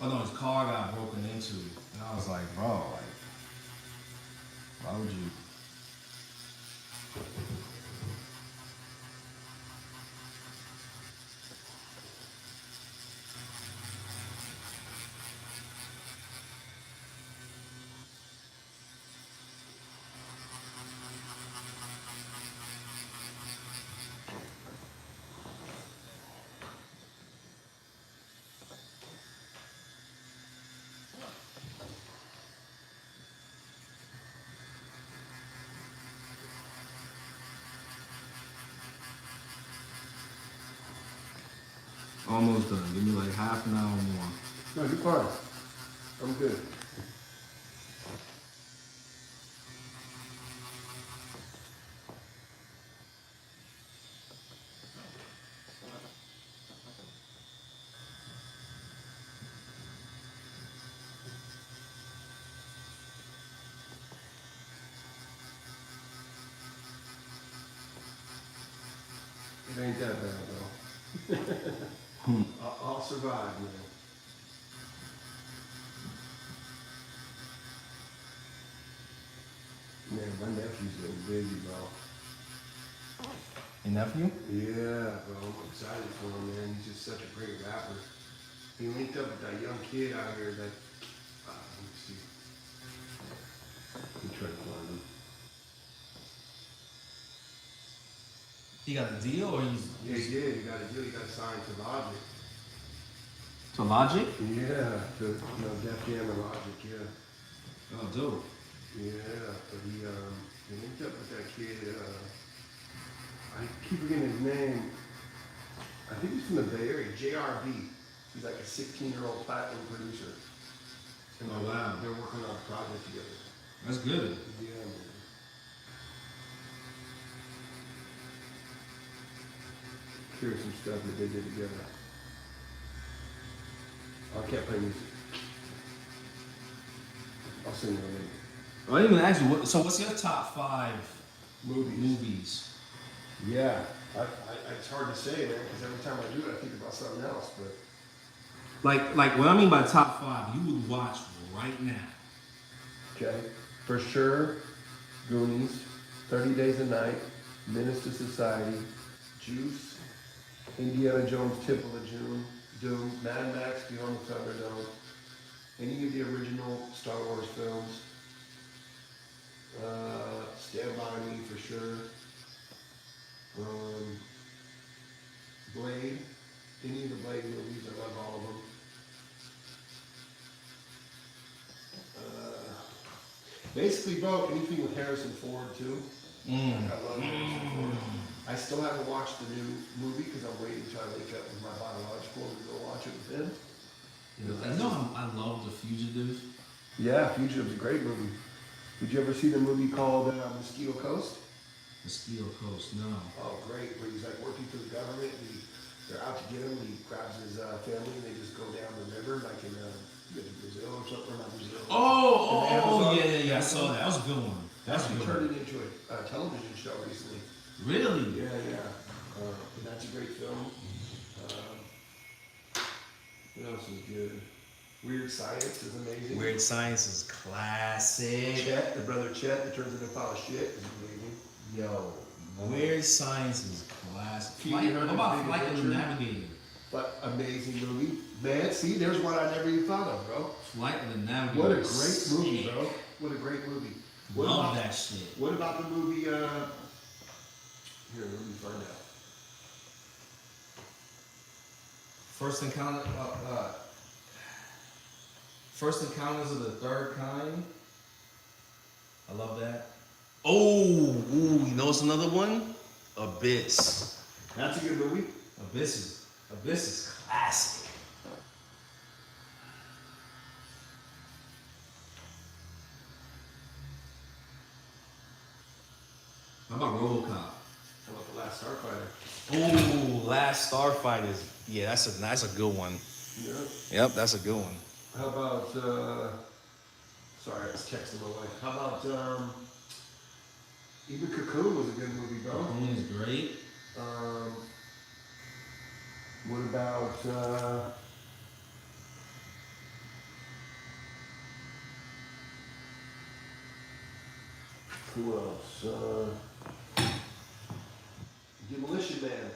oh no, his car got broken into, and I was like, bro, like, why would you? Almost done. Give me like half an hour more. No, you're fine. I'm good. It ain't that bad, though. I'll survive, man. Man, my nephew's getting busy, bro. Your nephew? Yeah, bro. I'm excited for him, man. He's just such a great rapper. He linked up with that young kid out here that, let me see. Let me try to find him. He got a deal, or he's Yeah, he did. He got a deal. He got signed to Logic. to Logic? Yeah, to, Def Jam and Logic, yeah. Oh, dope. Yeah, but he linked up with that kid, I keep forgetting his name. I think he's from the Bay Area, JRB. He's like a 16-year-old platinum producer. And Oh, wow. They're working on a project together. That's good. Yeah, man. Here's some stuff that they did together. I can't play music. I'll send you a link. I didn't even ask you. So, what's your top 5 Movies. Yeah, it's hard to say, man, because every time I do it, I think about something else. But Like what I mean by top 5, you would watch right now. okay, for sure, Goonies, 30 Days a Night, Menace to Society, Juice, Indiana Jones, Temple of Doom, Mad Max, Beyond the Thunderdome, any of the original Star Wars films, Stand By Me for sure. Blade, any of the Blade movies, I love all of them. Basically, bro, anything with Harrison Ford too. I love Harrison Ford. I still haven't watched the new movie because I'm waiting until I wake up with my biological to go watch it with him. I love The Fugitive. Yeah, Fugitive's a great movie. Did you ever see the movie called Mosquito Coast? Mosquito Coast, no. Oh, great, where he's like working for the government, and they're out to get him, and he grabs his family, and they just go down the river, like in Brazil or something, or not Brazil. Yeah, I saw that. That was a good one. That's a good turned one. it into a television show recently. Really? Yeah. And that's a great film. What else is good? Weird Science is amazing. Weird Science is classic. Chet, the brother Chet that turns into a pile of shit is amazing. Yo, Weird Science is classic. What about Big Flight of the Adventure. Navigator? But amazing movie. Man, see, there's one I never even thought of, bro. Flight of the Navigator. What a great movie, bro. What a great movie. Love that shit. What about the movie, here, let me find out. First Encounters of the Third Kind. I love that. Oh, you know what's another one? Abyss. That's a good movie. Abyss is classic. How about RoboCop? How about The Last Starfighter? Oh, Last Starfighter is that's a good one. Yeah. Yep, that's a good one. How about, sorry, I was texting my wife. How about, even Cocoon was a good movie, bro. Cocoon is great. What about, who else? Demolition Man.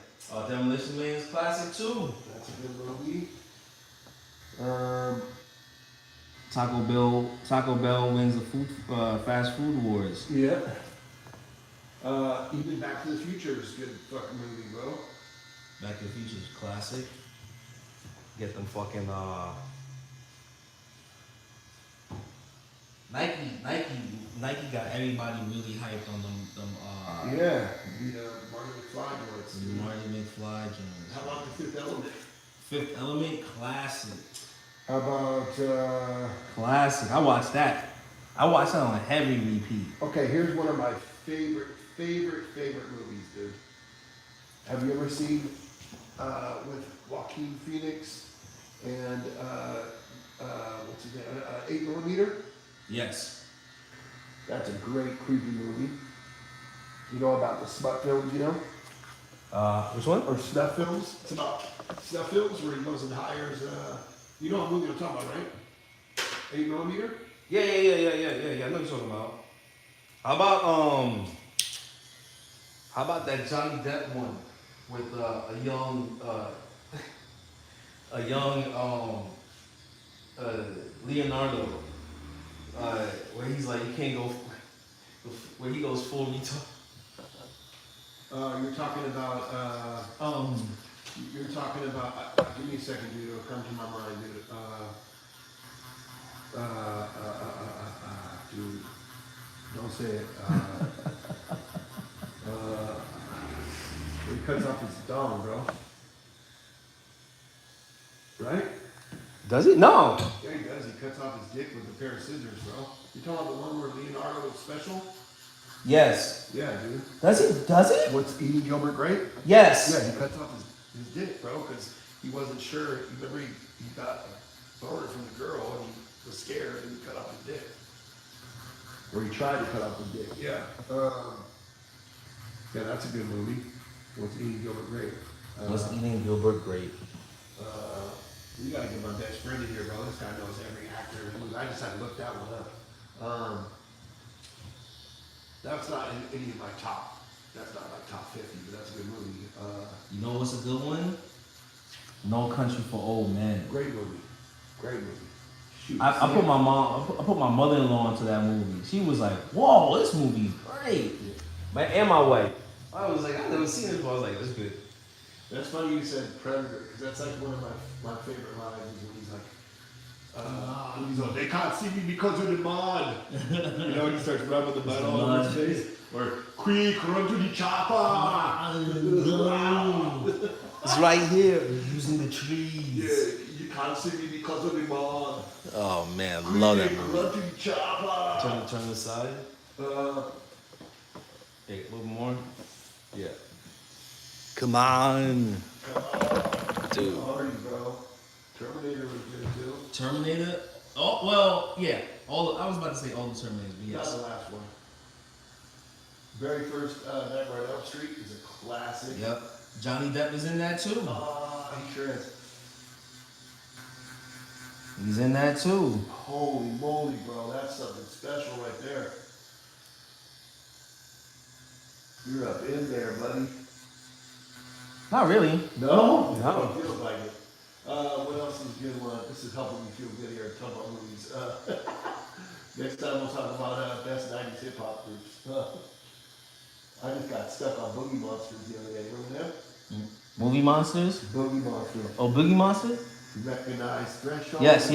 Demolition Man is classic too. That's a good movie. Taco Bell wins the fast food wars. Yeah. Even Back to the Future is a good fucking movie, bro. Back to the Future is classic. Get them fucking Nike got everybody really hyped on them Yeah, the Marty McFly joints. Marty McFly joints. How about The Fifth Element? Fifth Element, classic. How about, Classic. I watched that on a heavy repeat. okay, here's one of my favorite movies, dude. Have you ever seen, with Joaquin Phoenix and, what's his name, 8mm? Yes. That's a great creepy movie. You know about the smut films, you know? Which one? Or snuff films? It's about snuff films where he goes and hires, you know what movie I'm talking about, right? 8mm? Yeah. I know what you're talking about. how about that Johnny Depp one with a young Leonardo, where he's like you can't go, where he goes full retard. You're talking about, Um, you're talking about, give me a second, dude, it'll come to my mind, dude. Dude, don't say it. He cuts off his dong, bro. Right? does he? No. Yeah, he does. He cuts off his dick with a pair of scissors, bro. You talking about the one where Leonardo was special? Yes. Yeah, dude. Does he? Does he? What's eating Gilbert Grape? Yes. Yeah, he cuts off his dick, bro, because he wasn't sure. You remember he got a boner from the girl and he was scared and he cut off his dick. Or he tried to cut off his dick. Yeah. Yeah, that's a good movie. What's eating Gilbert Grape? What's eating Gilbert Grape? You gotta get my best friend in here, bro. This guy knows every actor. I just had to look that one up. That's not in any of my top. That's not like top 50, but that's a good movie. You know what's a good one? No Country for Old Men. Great movie. Great movie. Shoot. I put my mom, I put my mother-in-law into that movie. She was like, "Whoa, this movie's great." But and my wife, I was like, "I've never seen this before." I was like, "That's good." That's funny you said Predator, because that's like one of my favorite lines is when he's like, they can't see me because of the mud. You know, he starts rubbing the mud all over his face. Or, quick, run to the chopper. It's right here, using the trees. Yeah, you can't see me because of the mud. Oh man, I love that Quick, movie. run to the chopper. Turn this side. Hey, a little more. Yeah. Come on, dude. Sorry, bro. Terminator was good too. Terminator. Oh well, yeah. I was about to say all the Terminators, but Not yes. the last one. Very first Nightmare on Elm Street is a classic. Yep. Johnny Depp is in that too. He sure is. He's in that too. Holy moly, bro. That's something special right there. You're up in there, buddy. Not really. No? No. It feels like it. What else is a good one? This is helping me feel good here. Talk about movies. Next time we'll talk about best 90s hip hop groups. I just got stuck on Boogie Monsters the other day. Remember them? Movie Monsters? Boogie Monsters. Oh, Boogie Monsters? Recognize Threshold? Yes. I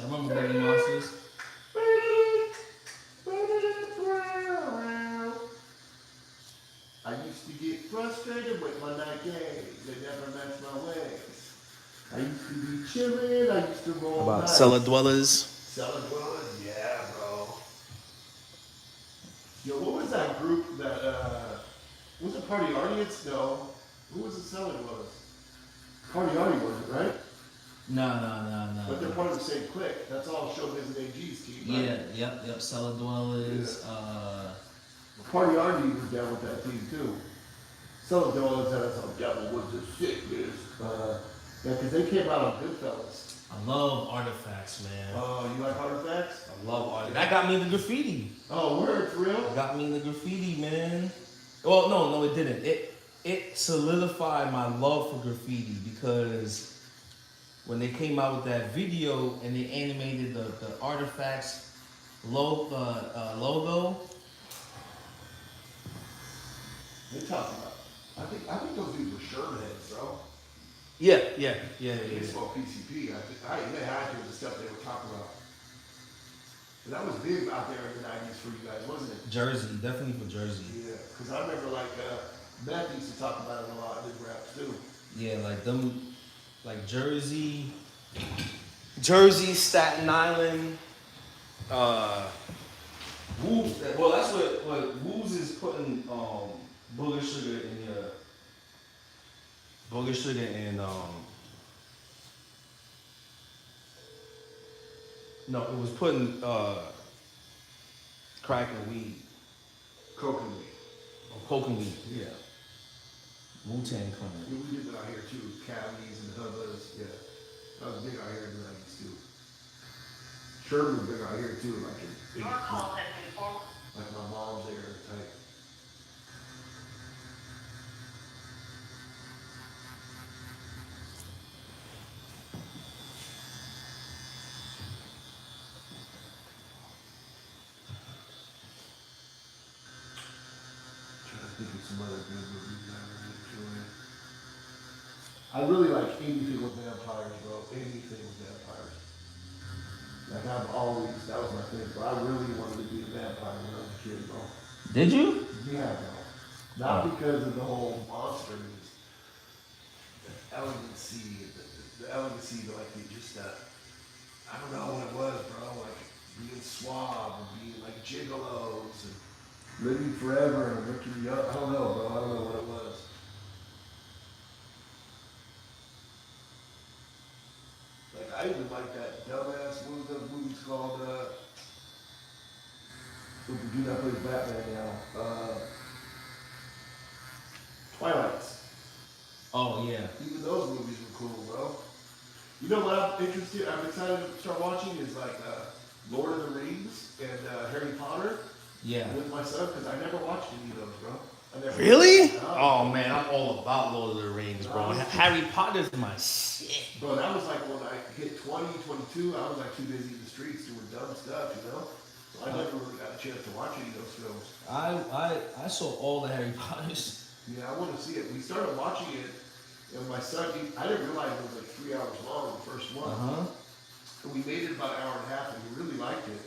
remember Boogie Monsters. I used to get frustrated with my Nike. They never matched my ways. I used to be chillin'. I used to roll. About dice. Cellar Dwellers. Cellar Dwellers? Yeah, bro. Yo, what was that group that, was it Party Audience? No. Who was the Cellar Dwellers? Party Audience, was it, right? No. But they're part of the same clique. That's all Showbiz and AG's team, right? Yeah, yep. Cellar Dwellers. Party Artie was down with that team too. Cellar Dwellers had us on Devil was the sickness. Yeah, because they came out on Goodfellas. I love Artifacts, man. Oh, you like Artifacts? I love Artifacts. That got me into graffiti. Oh, word, for real? It got me into graffiti, man. Well, no, it didn't. It solidified my love for graffiti because when they came out with that video and they animated the Artifacts logo. They talking about. I think those dudes were Sherman heads, bro. Yeah. They spoke PCP. They had to the stuff they were talking about. And that was big out there in the 90s for you guys, wasn't it? Jersey, definitely for Jersey. Yeah, because I remember like Matt used to talk about it a lot in his raps too. Yeah, like them, like Jersey, Staten Island, Woos. Well, that's what Woos is putting booger sugar in your booger sugar and no, it was putting crack and weed. Coke and weed. Or coke and weed. Yeah. Wu-Tang Clan. Yeah, we did that out here too. Cavities and Hubba's. Yeah. That was big out here in the 90s too. Sherman was big out here too. Like in, Your call has been forwarded. like my mom's era type. Trying to think of some other good movies I really enjoy. I really like anything with vampires, bro. Anything with vampires. Like I've always, that was my thing, bro. I really wanted to be a vampire when I was a kid, bro. Did you? Yeah, bro. Not because of the whole monsters, the elegancy, the elegancy, like you just, I don't know what it was, bro. Like being suave and being like gigolos and living forever and looking young. I don't know, bro. I don't know what it was. Like I even like that dumbass, what was those movies called, with the dude that plays Batman now, Twilights. Oh yeah. Even those movies were cool, bro. You know what I'm excited to start watching is like Lord of the Rings and Harry Potter Yeah. with my son, because I never watched any of those, bro. I never Really? No. Oh man, I'm all about Lord of the Rings, bro. Harry Potter's my shit. Bro, that was like when I hit 20, 22, I was like too busy in the streets doing dumb stuff, you know? So I never really got a chance to watch any of those films. I saw all the Harry Potters. Yeah, I want to see it. We started watching it, and my son, I didn't realize it was like 3 hours long, the first one. And we made it about an hour and a half, and we really liked it.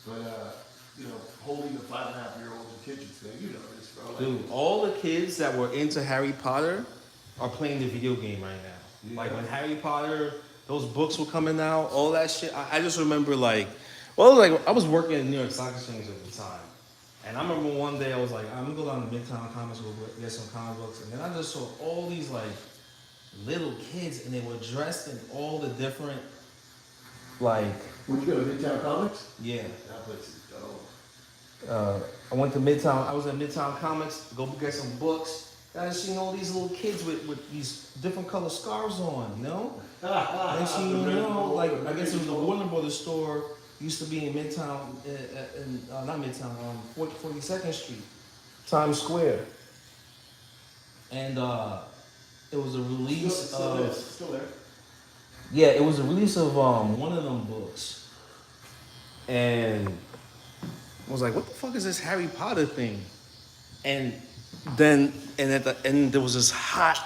But, you know, holding the 5.5-year-old in the kitchen thing, you know this, bro. Like, Dude, all the kids that were into Harry Potter are playing the video game right now. Yeah. Like when Harry Potter, those books were coming out, all that shit. I just remember like, well, like I was working in New York Stock Exchange at the time. And I remember one day I was like, I'm gonna go down to Midtown Comics, go get some comic books. And then I just saw all these like little kids and they were dressed in all the different, like, when you go to Midtown Comics? yeah. That place is dope. I went to Midtown, I was at Midtown Comics to go get some books. And I just seen all these little kids with these different color scarves on, you know? And she, you know, like, I guess it was the Warner Brothers store, used to be in Midtown, not Midtown, 42nd Street, Times Square. And it was a release Still there. yeah, it was a release of one of them books. And I was like, what the fuck is this Harry Potter thing? And then, at the end, there was this hot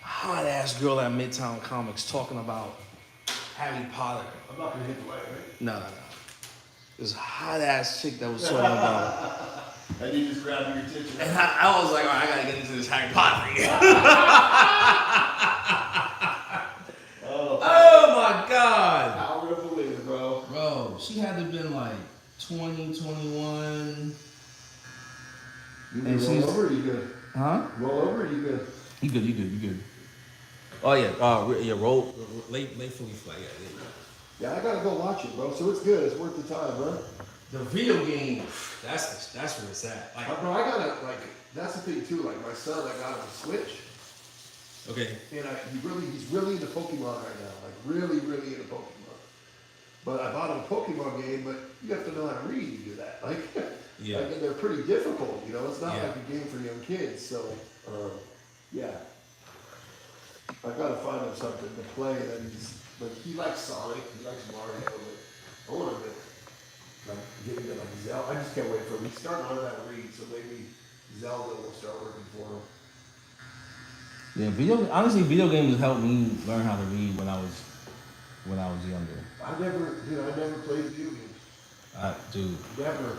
ass girl at Midtown Comics talking about Harry Potter. I'm not gonna hit the light, right? No. This hot ass chick that was talking about. And you just grabbed your attention. And I was like, all right, I gotta get into this Harry Potter thing. Oh my God. Power of the leader, bro. Bro, she had to have been like 20, 21. You And roll she's- over or you good? Huh? Roll over or you good? You good. Oh yeah, roll late fully fly. Yeah. Yeah, I gotta go watch it, bro. So it's good. It's worth the time, bro. The video game, that's where it's at. Like, Bro, I gotta, like, that's the thing too. Like, my son, I got him a Switch. okay. And he's really into Pokemon right now. Like, really, really into Pokemon. But I bought him a Pokemon game, but you have to know how to read to do that. Like, Yeah. like, and they're pretty difficult, you know? It's not Yeah. like a game for young kids. So, yeah. I've got to find him something to play that he likes Sonic, he likes Mario, but I want him to, like, get into, like, Zelda. I just can't wait for him. He's starting to learn how to read, so maybe Zelda will start working for him. Yeah, video games helped me learn how to read when I was younger. I never played video games. Dude, Never.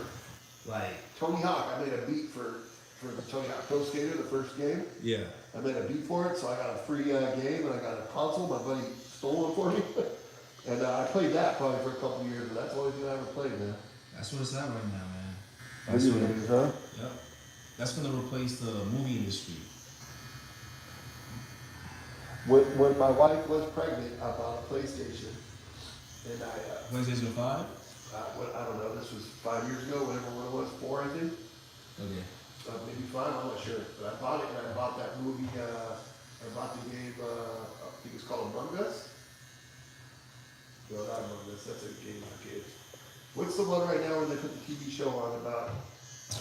like, Tony Hawk, I made a beat for the Tony Hawk Pro Skater, the first game. yeah. I made a beat for it, so I got a free game, and I got a console. My buddy stole it for me. And I played that probably for a couple of years, but that's the only thing I ever played, man. That's what it's at right now, man. Video games, huh? Yep. That's gonna replace the movie industry. When my wife was pregnant, I bought a PlayStation. And PlayStation 5? I don't know, this was 5 years ago, whatever one it was, 4 I think. Okay. Maybe 5, I'm not sure. But I bought it, and I bought that movie, I bought the game, I think it's called Among Us. No, not Among Us, that's a game for kids. What's the one right now where they put the TV show on about?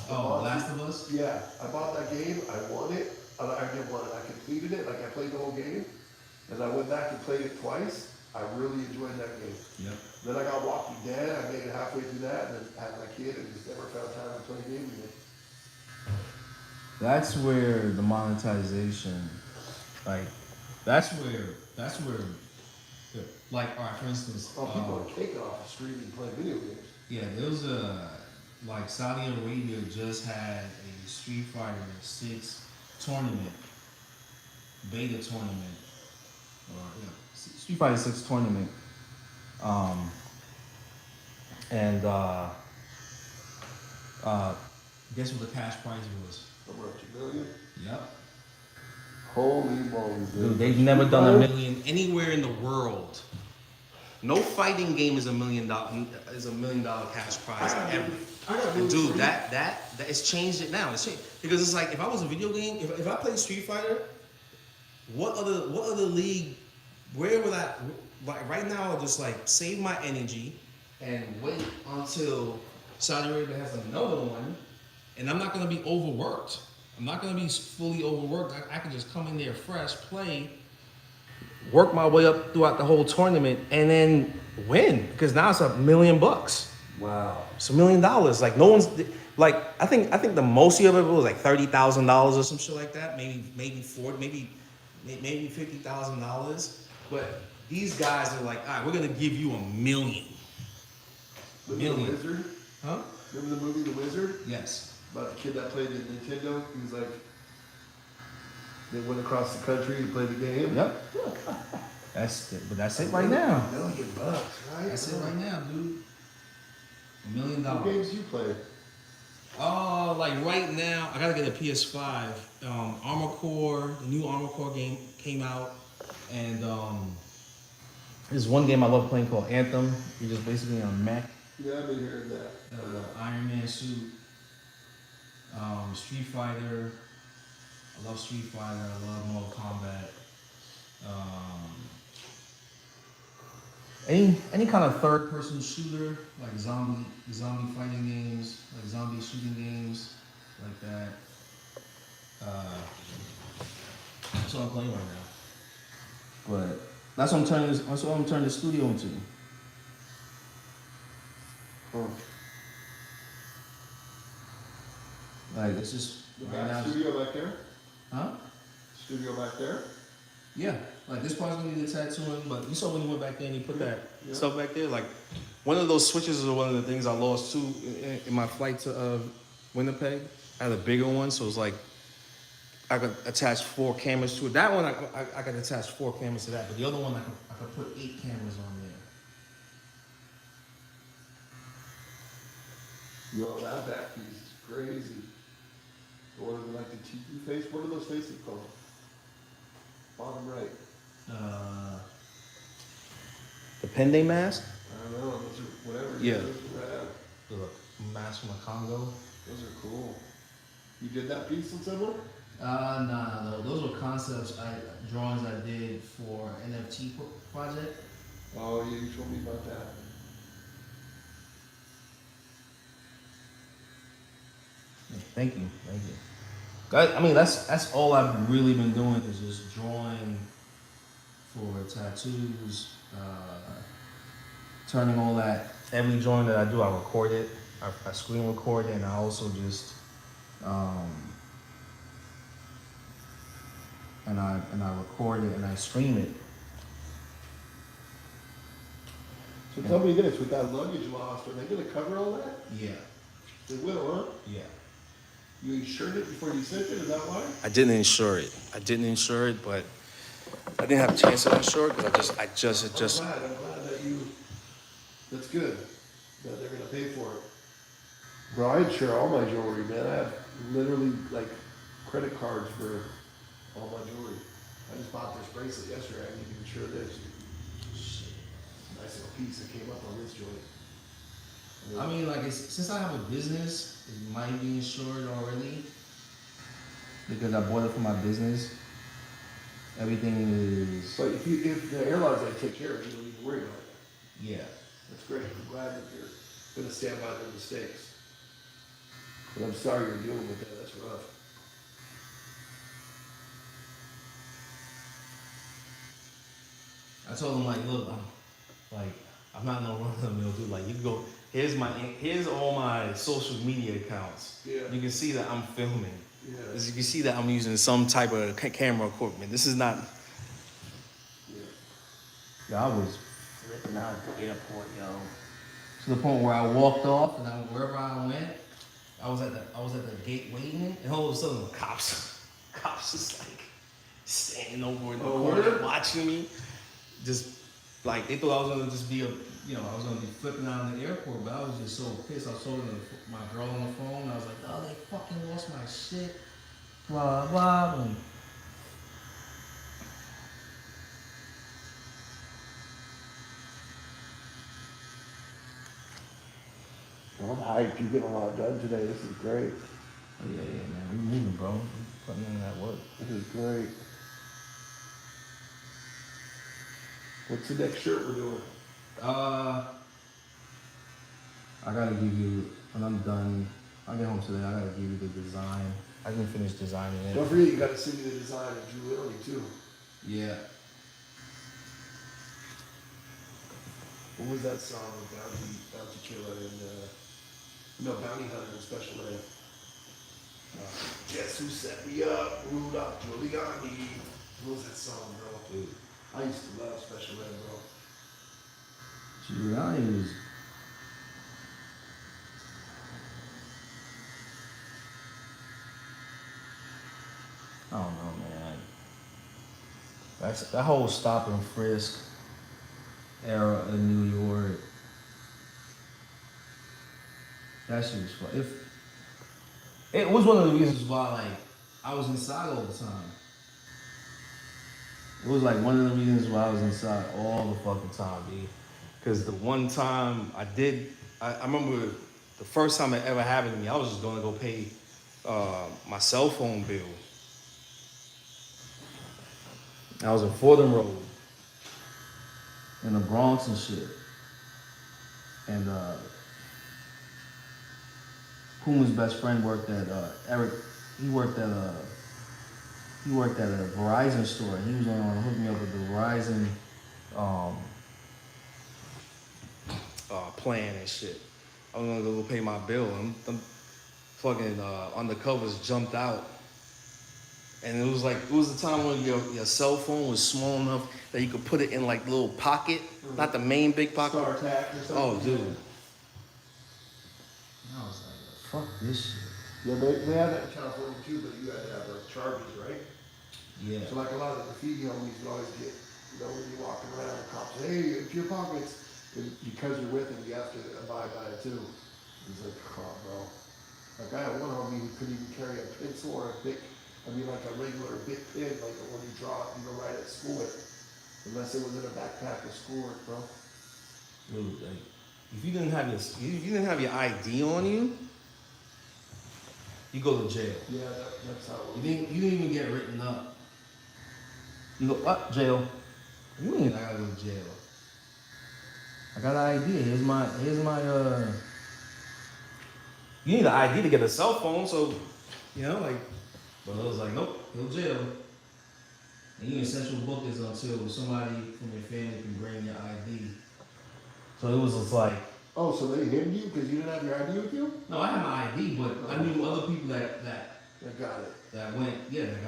Oh, Last of Us? Yeah, I bought that game, I won it, I didn't want it, I completed it, like I played the whole game, and I went back and played it twice. I really enjoyed that game. Yep. Then I got Walking Dead, I made it halfway through that, and then had my kid, and just never found time to play a game again. That's where the monetization, like, that's where, like, all right, for instance, Oh, people are taking off the street and playing video games. yeah, there was like Saudi Arabia just had a Street Fighter 6 tournament, beta tournament, or yeah, Street Fighter 6 tournament, and guess what the cash prize was? Over $2 million. Yep. Holy moly, Dude, they've never done $1 million anywhere in the world. No fighting game is $1 million cash prize ever. And dude, that it's changed it now. It's changed because it's like if I was a video game, if I played Street Fighter, what other league? Where would I? Like right now, I'll just like save my energy and wait until Saudi Arabia has another one, and I'm not gonna be overworked. I'm not gonna be fully overworked. I can just come in there fresh, play, work my way up throughout the whole tournament, and then win. Because now it's $1 million. Wow. It's $1 million. Like no one's like I think the most you ever was like $30,000 or some shit like that. Maybe $50,000. But these guys are like, all right, we're gonna give you $1 million. Remember The Wizard? Huh? Remember the movie The Wizard? Yes. About the kid that played the Nintendo? He was like, they went across the country to play the game. Yep. That's it right now. $1 million, right? That's it right now, dude. $1 million. What games do you play? Oh, like right now, I gotta get a PS5. Armor Core, the new Armor Core game came out, and there's one game I love playing called Anthem. You're just basically on mech. Yeah, I've been hearing that. Iron Man suit. Street Fighter. I love Street Fighter. I love Mortal Kombat. Any kind of third-person shooter, like zombie fighting games, like zombie shooting games, like that. That's what I'm playing right now. But that's what I'm turning the studio into. Huh. Like it's just The right back now. studio back there? Huh? Studio back there? Yeah, like this part's gonna need the tattooing, but you saw when you went back there and you put that Yeah. stuff back there. Like one of those switches is one of the things I lost too in my flight to Winnipeg. I had a bigger one, so it's like I could attach 4 cameras to it. That one I could attach 4 cameras to that, but the other one I could put 8 cameras on there. Yo, that back piece is crazy. Or like the TV face. What are those faces called? Bottom right. The Pende mask. I don't know. Those are whatever. Yeah. Those are rad. The mask from the Congo. Those are cool. You did that piece on someone? No. Those were concepts, drawings I did for NFT project. Oh yeah, you told me about that. Thank you. I mean, that's all I've really been doing is just drawing for tattoos, turning all that. Every drawing that I do, I record it. I screen record it, and I also just and I record it and I stream it. So tell me this: with that luggage loss, are they going to cover all that? Yeah. They will, huh? Yeah. You insured it before you sent it? Is that why? I didn't insure it, but I didn't have a chance to insure it because I just. I'm glad that you. That's good. That they're gonna pay for it. Bro, I insure all my jewelry, man. I have literally like credit cards for all my jewelry. I just bought this bracelet yesterday. I need to insure this. Nice little piece that came up on this joint. I mean, like, since I have a business, it might be insured already because I bought it for my business. Everything is. But if the airlines like take care of it, you don't need to worry about it. Yeah. That's great. I'm glad that you're. gonna stand by their mistakes. But I'm sorry you're dealing with that, that's rough. I told him like, look, I'm not no run-of-the-mill dude. Like, you can go. Here's all my social media accounts. Yeah. You can see that I'm filming. Yeah. As you can see that I'm using some type of camera equipment. This is not. Yeah. Yeah, I was flipping out at the airport, yo. To the point where I walked off, and wherever I went, I was at the gate waiting, and all of a sudden the cops just like standing over in the corner watching me. Just like they thought I was gonna just be I was gonna be flipping out in the airport, but I was just so pissed. I was talking to my girl on the phone, and I was like, oh, they fucking lost my shit, blah blah. And Well, I'm hyped. You're getting a lot done today. This is great. oh yeah, man, we moving, bro. We putting in that work. This is great. What's the next shirt we're doing? I gotta give you when I'm done. I get home today. I gotta give you the design. I didn't finish designing it. Don't forget, you gotta send me the design of Drew too. Yeah. What was that song with Bounty Killer and Bounty Hunter and Special Ed? Guess who set me up? Rudolph Giuliani. What was that song, bro? Dude. I used to love Special Ed, bro. Giuliani was. I don't know, man. That whole stop and frisk era in New York. That shit was fun. It was one of the reasons why, like, I was inside all the time. It was like one of the reasons why I was inside all the fucking time, B. Because the one time I remember the first time it ever happened to me, I was just gonna go pay my cell phone bill. I was in Fordham Road in the Bronx and shit. And Puma's best friend worked at Eric. He worked at a Verizon store. He was gonna hook me up with the Verizon plan and shit. I was gonna go pay my bill. And them fucking undercovers jumped out. And it was the time when your cell phone was small enough that you could put it in like little pocket, not the main big pocket. StarTAC or something. Oh, dude. And I was like, fuck this shit. Yeah, they had that in California too, but you had to have like charges, right? Yeah. So like a lot of the graffiti homies would always get, when you're walking around, the cops say, hey, it's your pockets. And because you're with them, you have to abide by it too. He's like, oh, bro. Like I had one homie who couldn't even carry a pencil or a big, like a regular big pen, like the one you draw, write at school with. Unless it was in a backpack of schoolwork, bro. Dude, like, if you didn't have your ID on you, you go to jail. Yeah, that's how it was. You didn't even get written up. You go up jail. You mean I gotta go to jail? I got an ID. Here's my you need an ID to get a cell phone, so but I was like, nope, go to jail. And you essential book is until somebody from your family can bring your ID. So it was just like, oh, so they hid you because you didn't have your ID with you? no, I had my ID, but I knew other people that got it. that went, that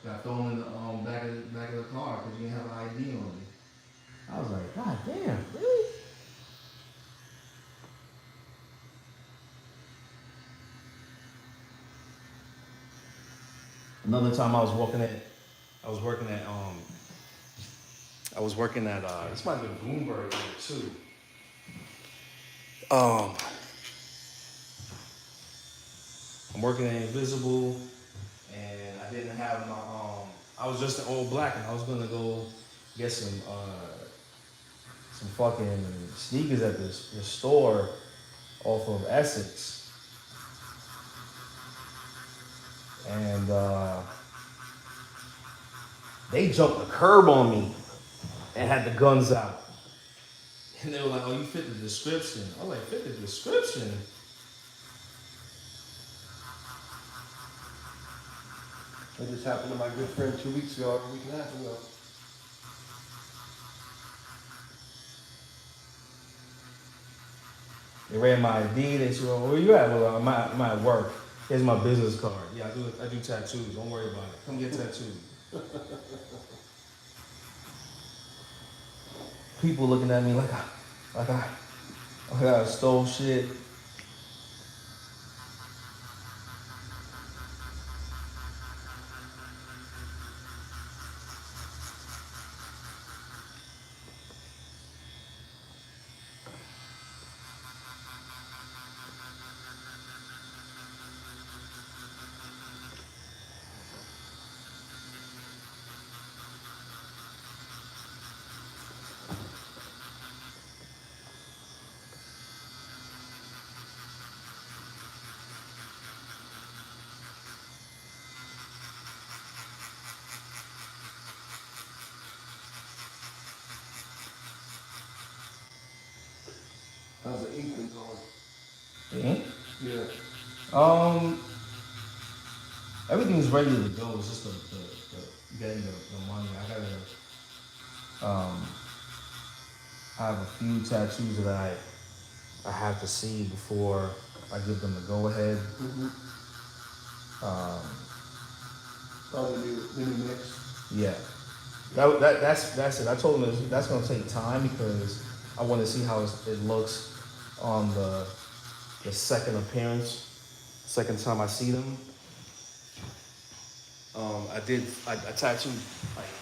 got thrown in the back of the car because you didn't have an ID on you. I was like, God damn, really? Another time I was working at this might have been Bloomberg too. I'm working at Invisible, and I didn't have my I was just in all black, and I was gonna go get some fucking sneakers at this store off of Essex. And they jumped the curb on me and had the guns out. And they were like, oh, you fit the description. I was like, fit the description? That just happened to my good friend 2 weeks ago, a week and a half ago. They ran my ID. They said, well, where you at? Well, I'm at work. Here's my business card. Yeah, I do tattoos. Don't worry about it. Come get tattooed. People looking at me like I stole shit. How's the ink been going? The ink? Yeah. Everything's ready to go. It's just the getting the money. I have a few tattoos that I have to see before I give them the go ahead. Mm-hmm. Oh, the new mix. Yeah. That's it. I told them that's gonna take time because I want to see how it looks on the second appearance, second time I see them. I tattooed like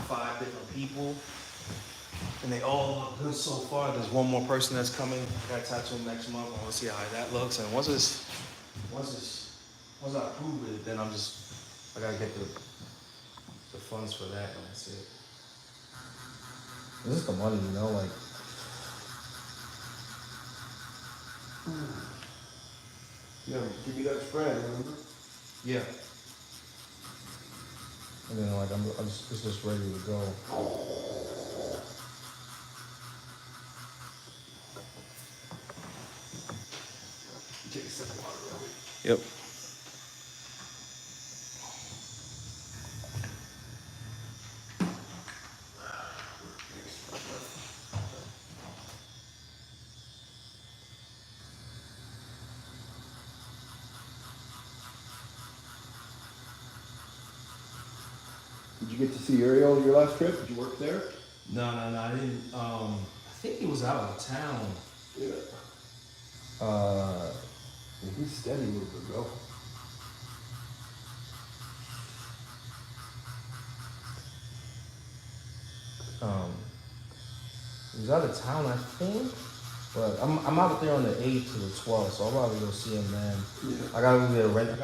5 different people, and they all look good so far. There's one more person that's coming. I got tattooed next month. I want to see how that looks. And once I prove it, then I gotta get the funds for that, and that's it. It's just the money, you know, like. Yeah, give me that spread, remember? Yeah. And then like it's just ready to go. Take a sip of water real quick. Yep. Did you get to see Ariel your last trip? Did you work there? No, I didn't. I think he was out of town. Yeah. He's steady a little bit, bro. He was out of town, I think. But I'm out there on the 8th to the 12th, so I'll probably go see him then. Yeah. I gotta rent a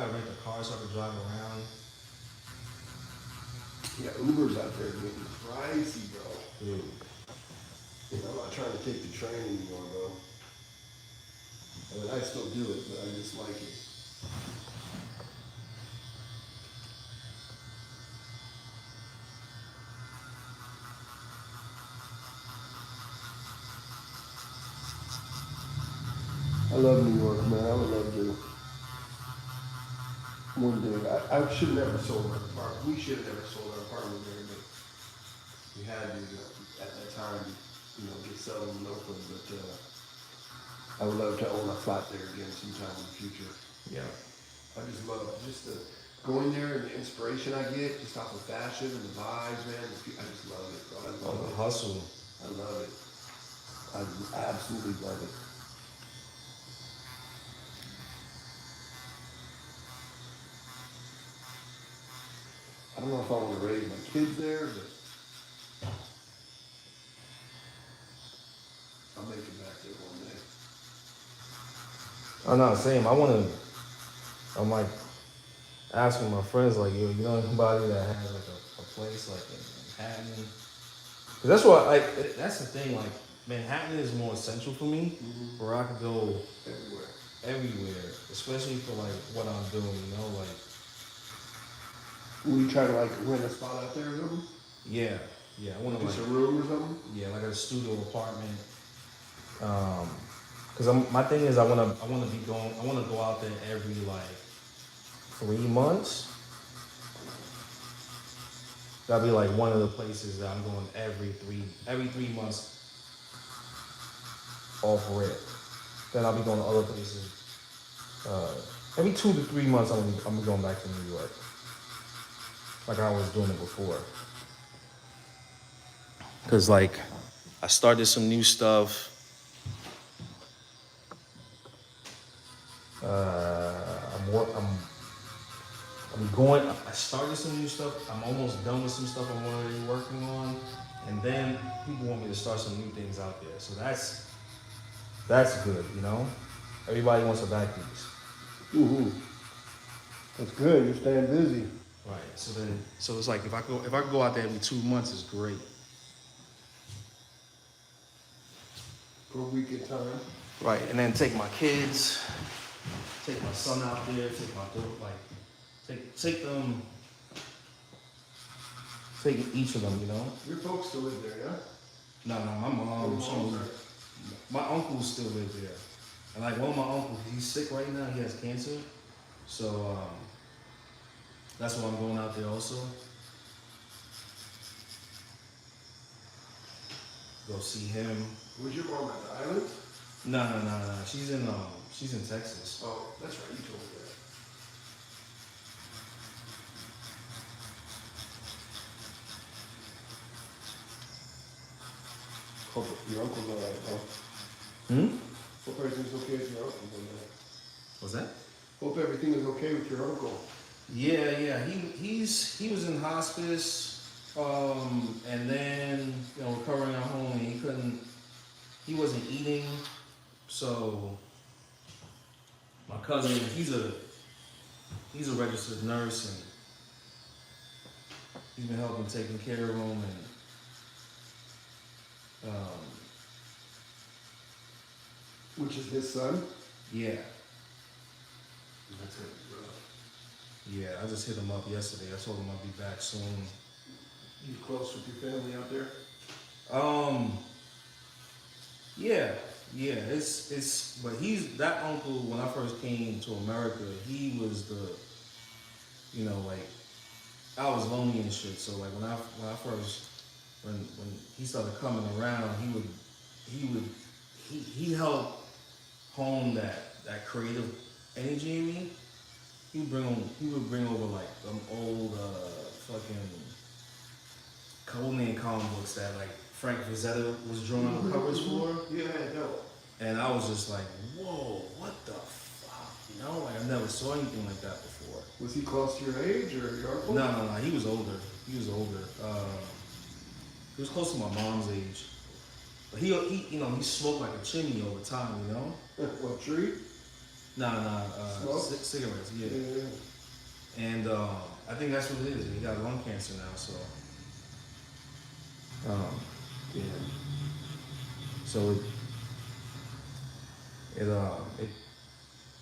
car so I can drive around. Yeah, Uber's out there getting pricey, bro. Dude. I'm not trying to take the train anymore, bro. I mean, I still do it, but I just like it. I love New York, man. I would love to. One day, I should have never sold our apartment. We should have never sold our apartment there, but we had to at that time, get settled in Oakland. But I would love to own a flat there again sometime in the future. Yeah. I just love the going there and the inspiration I get just off of fashion and the vibes, man. I just love it, bro. I love The it. hustle. I love it. I absolutely love it. I don't know if I want to raise my kids there, but I'll make it back there one day. I'm not saying I'm like asking my friends like, yo, you know anybody that has like a place like in Manhattan? Cause that's what that's the thing, like Manhattan is more essential for me, where I could go everywhere, especially for like what I'm doing, like. Will you try to rent a spot out there or something? Yeah, I want to Just a room or something? yeah, like a studio apartment, Because my thing is I wanna go out there every like 3 months. That'll be like one of the places that I'm going every 3 months off rip. Then I'll be going to other places. Every 2 to 3 months I'm going back to New York. Like I was doing it before. Cause like I started some new stuff. I started some new stuff. I'm almost done with some stuff I'm already working on. And then people want me to start some new things out there. So that's good, you know? Everybody wants a back piece. Mm-hmm. That's good. You're staying busy. Right. So it's like if I could go out there every 2 months, it's great. For a week at a time. Right. And then take my kids, take my son out there, take my daughter, take them, take each of them, you know? Your folks still live there, yeah? No, my mom, my uncles still live there. And like one of my uncles, he's sick right now, he has cancer. So that's why I'm going out there also. Go see him. Was your mom at the island? No. She's in Texas. Oh, that's right, you told me that. Hope your uncle's all right, huh? Hope everything's okay with your uncle. What's that? Hope everything is okay with your uncle. Yeah. He was in hospice, and then recovering at home. And he wasn't eating, so my cousin, he's a registered nurse, and he's been helping taking care of him, and Which is his son? yeah. That's it, bro. Yeah, I just hit him up yesterday. I told him I'll be back soon. You close with your family out there? Yeah. It's but he's that uncle. When I first came to America, he was I was lonely and shit. So like when he started coming around, he helped hone that creative energy in me. He would bring over like them old fucking Conan comic books that like Frank Frazetta was drawing on the covers for. Yeah, no. And I was just like, whoa, what the fuck? You know, like I never saw anything like that before. Was he close to your age or your uncle? No, he was older. He was close to my mom's age. But he smoked like a chimney all the time, you know? What, tree? Cigarettes, yeah. Yeah. And I think that's what it is. He got lung cancer now, so. Yeah. So it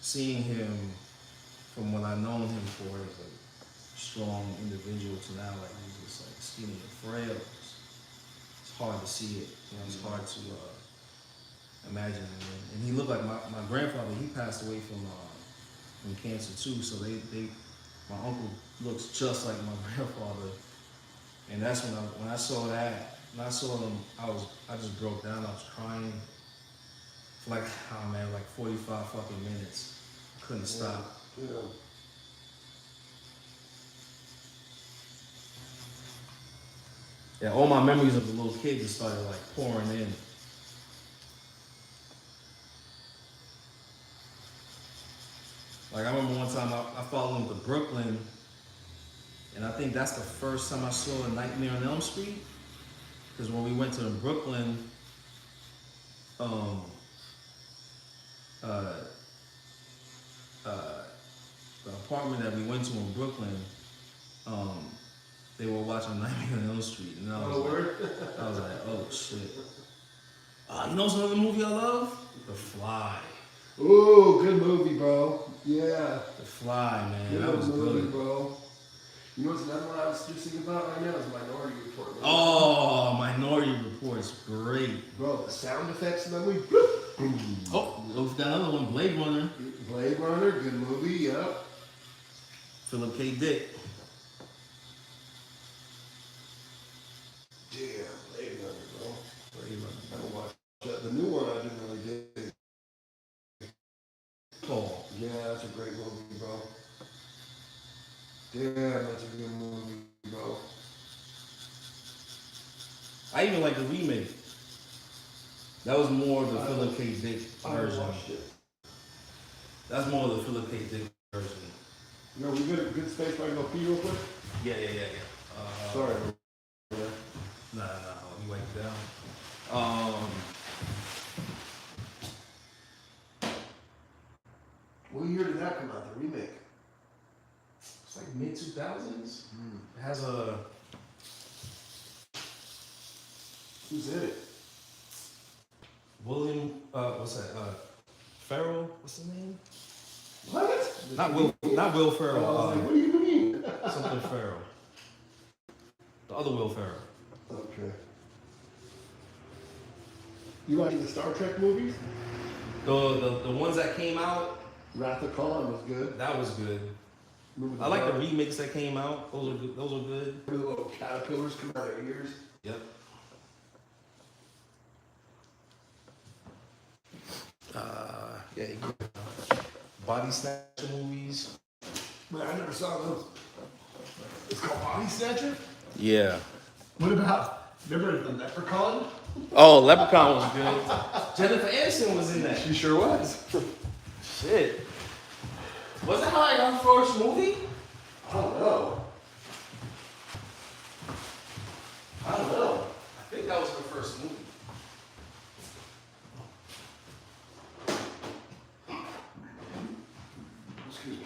seeing him from what I known him for as a strong individual to now like he's just like skinny and frail. It's hard to see it. You know, it's hard to imagine. And he looked like my grandfather. He passed away from cancer too. So my uncle looks just like my grandfather. And that's when I saw that. When I saw him, I just broke down. I was crying for like 45 fucking minutes. Couldn't stop. Yeah. Yeah, all my memories of the little kid just started like pouring in. Like I remember one time I followed him to Brooklyn, and I think that's the first time I saw A Nightmare on Elm Street. Because when we went to Brooklyn, the apartment that we went to in Brooklyn, they were watching Nightmare on Elm Street, and I was like, oh shit. You know what's another movie I love? The Fly. Ooh, good movie, bro. Yeah. The Fly, man. Good That was movie, good. bro. You know what's another one I was just thinking about right now is Minority Report. Oh, Minority Report's great. Bro, the sound effects in that movie. Oh, we've got another one, Blade Runner. Blade Runner, good movie, yep. Philip K. Dick. Damn, Blade Runner, bro. Blade Runner. I haven't watched that. The new one I didn't really dig. Oh, Yeah, that's a great movie, bro. Damn, that's a good movie, bro. I even like the remake. That was more of the I Philip K. Dick I version. watched it. That's more of the Philip K. Dick version. You know, we good space where I can go pee real quick? Yeah. Sorry, Nah, let me wipe it down. what year did that come out, the remake? It's like mid 2000s. It has a Who's in it? William. What's that? Ferrell. What's his name? What? Not Will I Ferrell. was like, what do you mean? Something Ferrell. The other Will Ferrell. Okay. You like the Star Trek movies? The ones that came out. Wrath of Khan was good. That was good. Remember I like the remakes that came out. Those are good. Those are good. the little caterpillars come out of their ears. Yep. Yeah. Body snatcher movies. Man, I never saw those. It's called Body Snatcher? Yeah. What about, remember the Leprechaun? Oh, Leprechaun was good. Jennifer Aniston was in that. She sure was. Shit. Was that like her first movie? I don't know. I don't know. I think that was her first movie. Excuse me.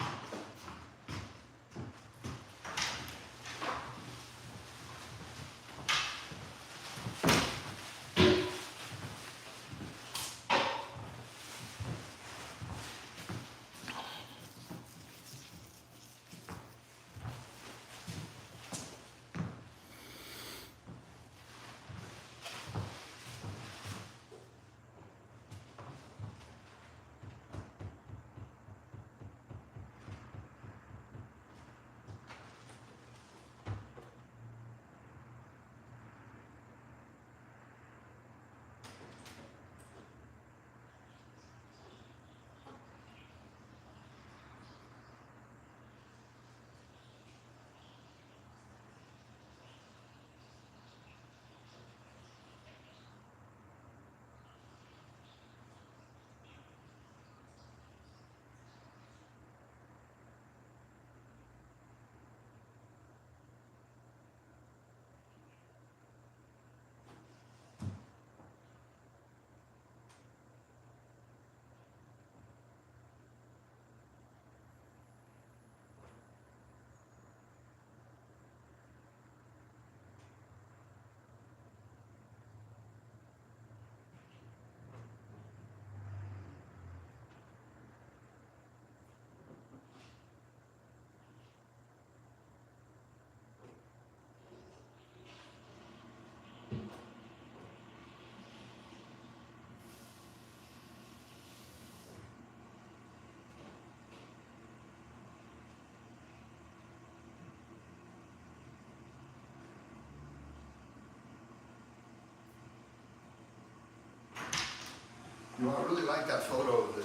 You know, I really like that photo of the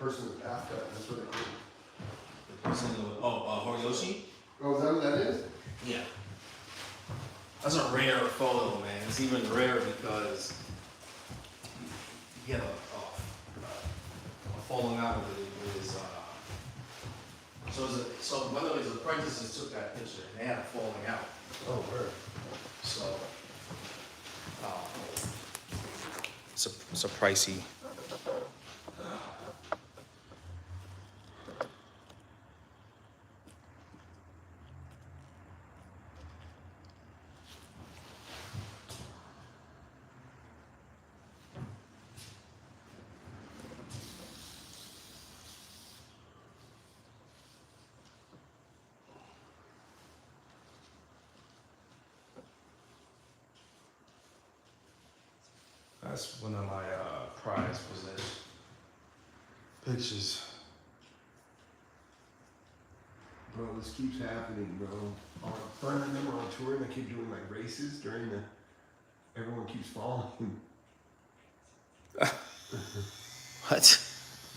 person in the bathtub. That's really cool. Horiyoshi? Oh, is that what that is? Yeah. That's a rare photo, man. It's even rare because he had a falling out with his so one of his apprentices took that picture and they had a falling out. Oh, word. So it's a pricey. That's one of my prized pictures. Bro, this keeps happening, bro. On Thunder, remember on tour, they keep doing like races during the. Everyone keeps falling. What?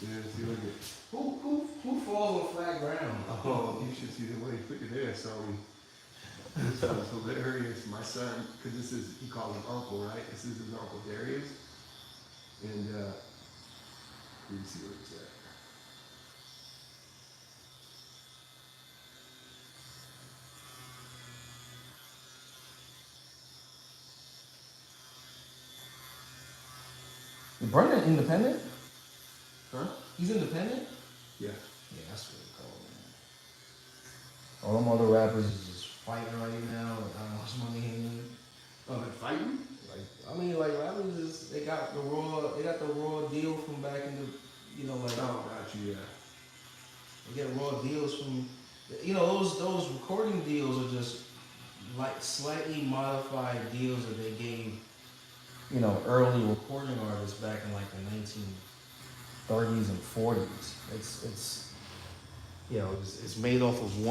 Yeah, see, look at. Who falls on flat ground? Oh, you should see the way. Look at this, homie. This one's hilarious. My son, because this is, he calls him uncle, right? This is his uncle Darius. And, let me see what it's at. Is Brendan independent? Huh? He's independent? Yeah. Yeah, that's really cool, man. All them other rappers is just fighting right now. Like, I don't know how much money he need. Oh, they're fighting? Like, I mean, like rappers is they got the raw deal from back in the, you know, like Oh, got you, yeah. they get raw deals from, you know, those recording deals are just like slightly modified deals that they gave, you know, early recording artists back in like the 1930s and 40s. It's you know, it's made off of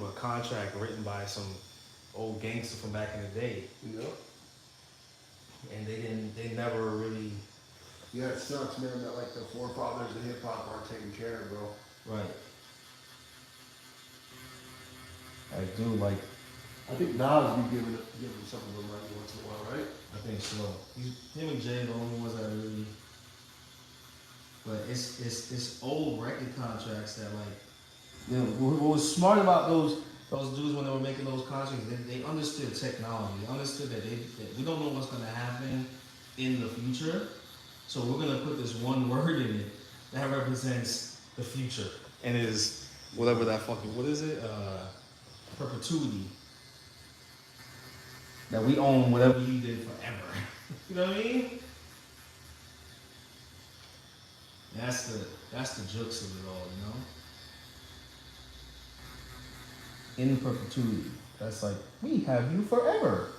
a contract written by some old gangster from back in the day. Yeah. And they never really. Yeah, it sucks, man, that like the forefathers of hip hop aren't taken care of, bro. Right. I do like. I think Nas be giving some of them money once in a while, right? I think so. Him and Jay the only ones that really. But it's old record contracts that like. You know, what was smart about those dudes when they were making those contracts? They understood technology. They understood that we don't know what's gonna happen in the future, so we're gonna put this one word in it that represents the future, and it is whatever that fucking what is it? Perpetuity. That we own whatever you did forever. You know what I mean? That's the jokes of it all, you know? In perpetuity. That's like, we have you forever.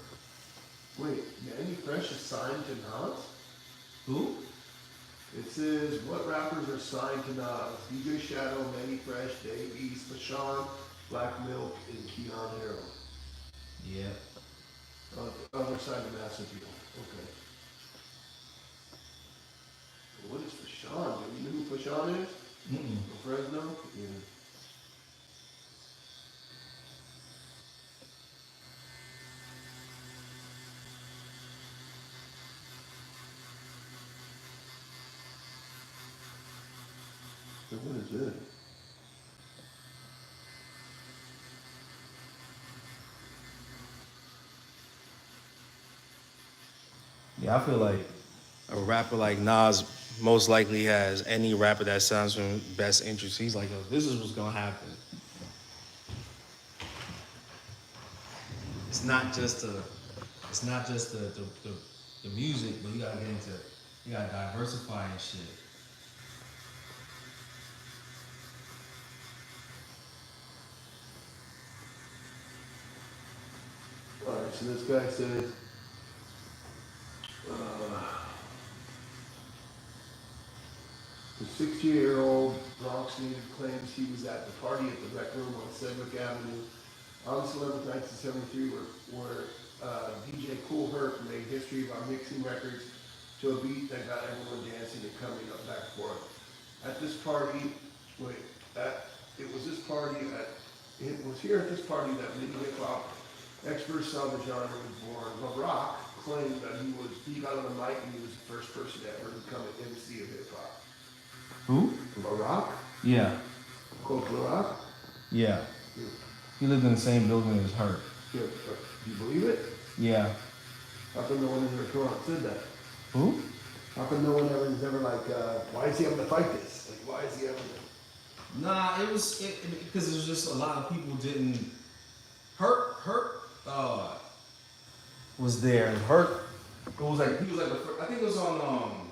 Wait, Manny Fresh is signed to Nas? Who? It says, what rappers are signed to Nas? DJ Shadow, Manny Fresh, Dave East, Fashawn, Black Milk, and Keon Harrell. Yeah. Other side of Master Deal. Okay. What is Fashawn? Do you know who Fashawn is? Mm-mm. From Fresno? Yeah. So what is this? Yeah, I feel like a rapper like Nas most likely has any rapper that sounds from best interest. He's like, yo, this is what's gonna happen. It's not just the music, but you gotta diversify and shit. Alright, so this guy says, the 68-year-old Bronx native claims he was at the party at the rec room on Sedgwick Avenue on August 11, 1973, where DJ Kool Herc made history by mixing records to a beat that got everyone dancing and coming up back and forth. At this party, it was here at this party that many hip-hop experts saw the genre was born. Barack claimed that he got on the mic and he was the first person to ever become an MC of hip-hop. Who? Barack? Yeah. Quote Barack? Yeah. Yeah. He lived in the same building as her. Yeah. Do you believe it? Yeah. How come no one ever come out and said that? Who? How come no one ever is ever like, why is he having to fight this? Like, why is he having to... Nah, because it was just a lot of people didn't. Herc was there, and Herc, he was like the first, I think it was on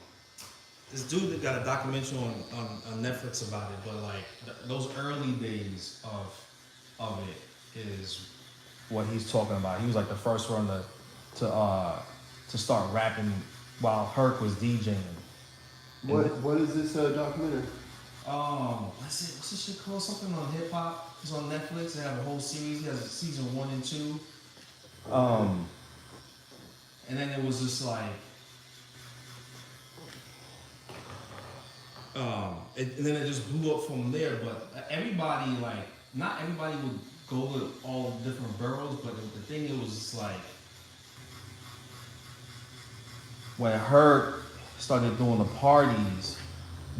this dude that got a documentary on Netflix about it, but like those early days of it is what he's talking about. He was like the first one to to start rapping while Herc was DJing. What is this documentary? What's this shit called? Something on hip hop. It's on Netflix. They have a whole series. It has season 1 and 2. And then it was just like, and then it just blew up from there. But everybody, like, not everybody would go to all the different boroughs, but the thing it was just like, when Herc started doing the parties,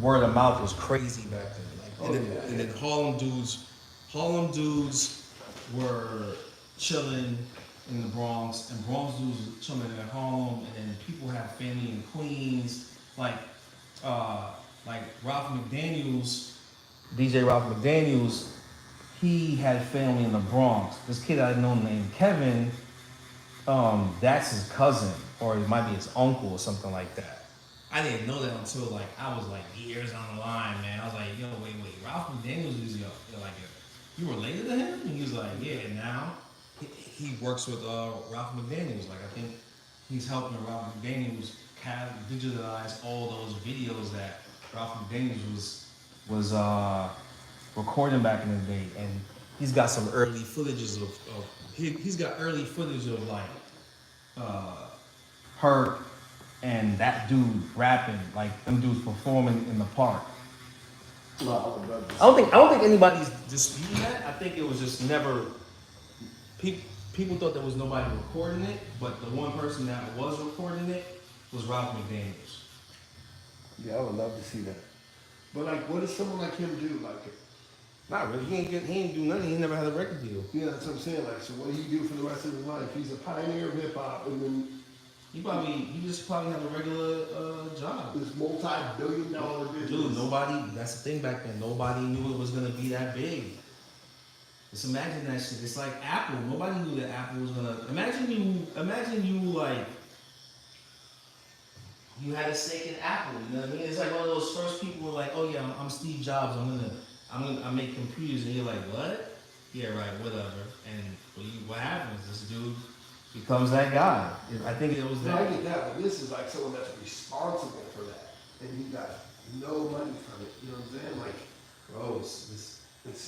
word of mouth was crazy back then. Like, and then Harlem dudes were chilling in the Bronx, and Bronx dudes were chilling in Harlem, and then people had family in Queens, like Ralph McDaniels, DJ Ralph McDaniels, he had family in the Bronx. This kid I know named Kevin, that's his cousin, or it might be his uncle or something like that. I didn't know that until like I was like years down the line, man. I was like, yo, wait, Ralph McDaniels is you related to him? And he was like, yeah. And now he works with Ralph McDaniels. Like, I think he's helping Ralph McDaniels digitalize all those videos that Ralph McDaniels was recording back in the day. And he's got some early footages he's got early footage of like Herc and that dude rapping, like them dudes performing in the park. No, I don't think anybody's disputing that. I think it was just never. People thought there was nobody recording it, but the one person that was recording it was Ralph McDaniels. Yeah, I would love to see that. But like, what does someone like him do? Like, Not really. He ain't do nothing. He never had a record deal. yeah, that's what I'm saying. Like, so what do he do for the rest of his life? He's a pioneer of hip hop, and then He just probably have a regular job. this multi-billion-dollar business. Dude, nobody. That's the thing back then. Nobody knew it was gonna be that big. Just imagine that shit. It's like Apple. Nobody knew that Apple was gonna. Imagine you like. You had a stake in Apple. You know what I mean? It's like one of those first people were like, oh yeah, I'm Steve Jobs. I make computers, and you're like, what? Yeah, right, whatever. And what happens? This dude becomes that guy. I think it was No, that. I get that, but this is like someone that's responsible for that, and he got no money from it. You know what I'm saying? Like, Bro, it's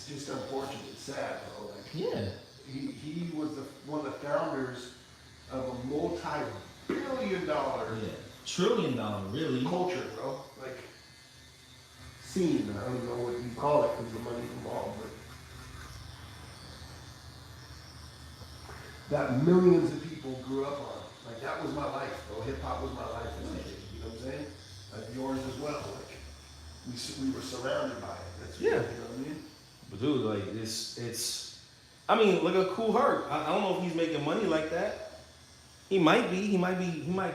just unfortunate. It's sad, bro. Like, yeah. he was one of the founders of a multi-billion-dollar Yeah. $1 trillion, really. culture, bro. Like, scene. I don't even know what you call it because the money's involved, but that millions of people grew up on. Like, that was my life, bro. Hip hop was my life as a kid. You know what I'm saying? Like yours as well. Like, we were surrounded by it. That's Yeah. You know what I mean? But dude, like it's. I mean, look at Cool Herc. I don't know if he's making money like that. He might be. He might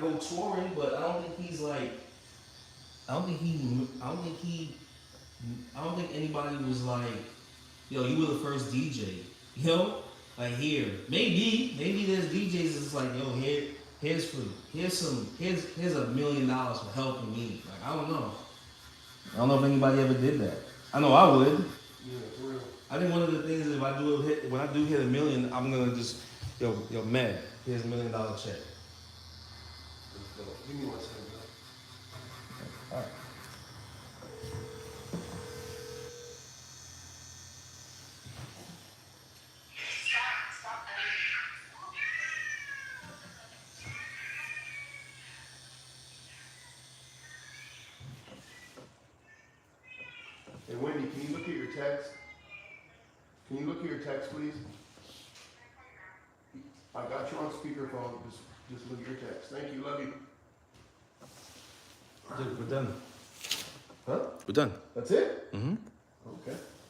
go touring, but I don't think he's like. I don't think anybody was like, yo, you were the first DJ. You know, like here. Maybe there's DJs that's like, yo, here's $1 million for helping me. Like, I don't know. I don't know if anybody ever did that. I know I would. Yeah, for real. I think one of the things is when I do hit $1 million, I'm gonna just yo man, here's $1 million check. Let's go. Give me 1 second, bro. All right. Hey, Wendy, can you look at your text? Can you look at your text, please? I got you on speakerphone. Just look at your text. Thank you. Love you. Dude, we're done. Huh? We're done. That's it? Mm-hmm. Okay.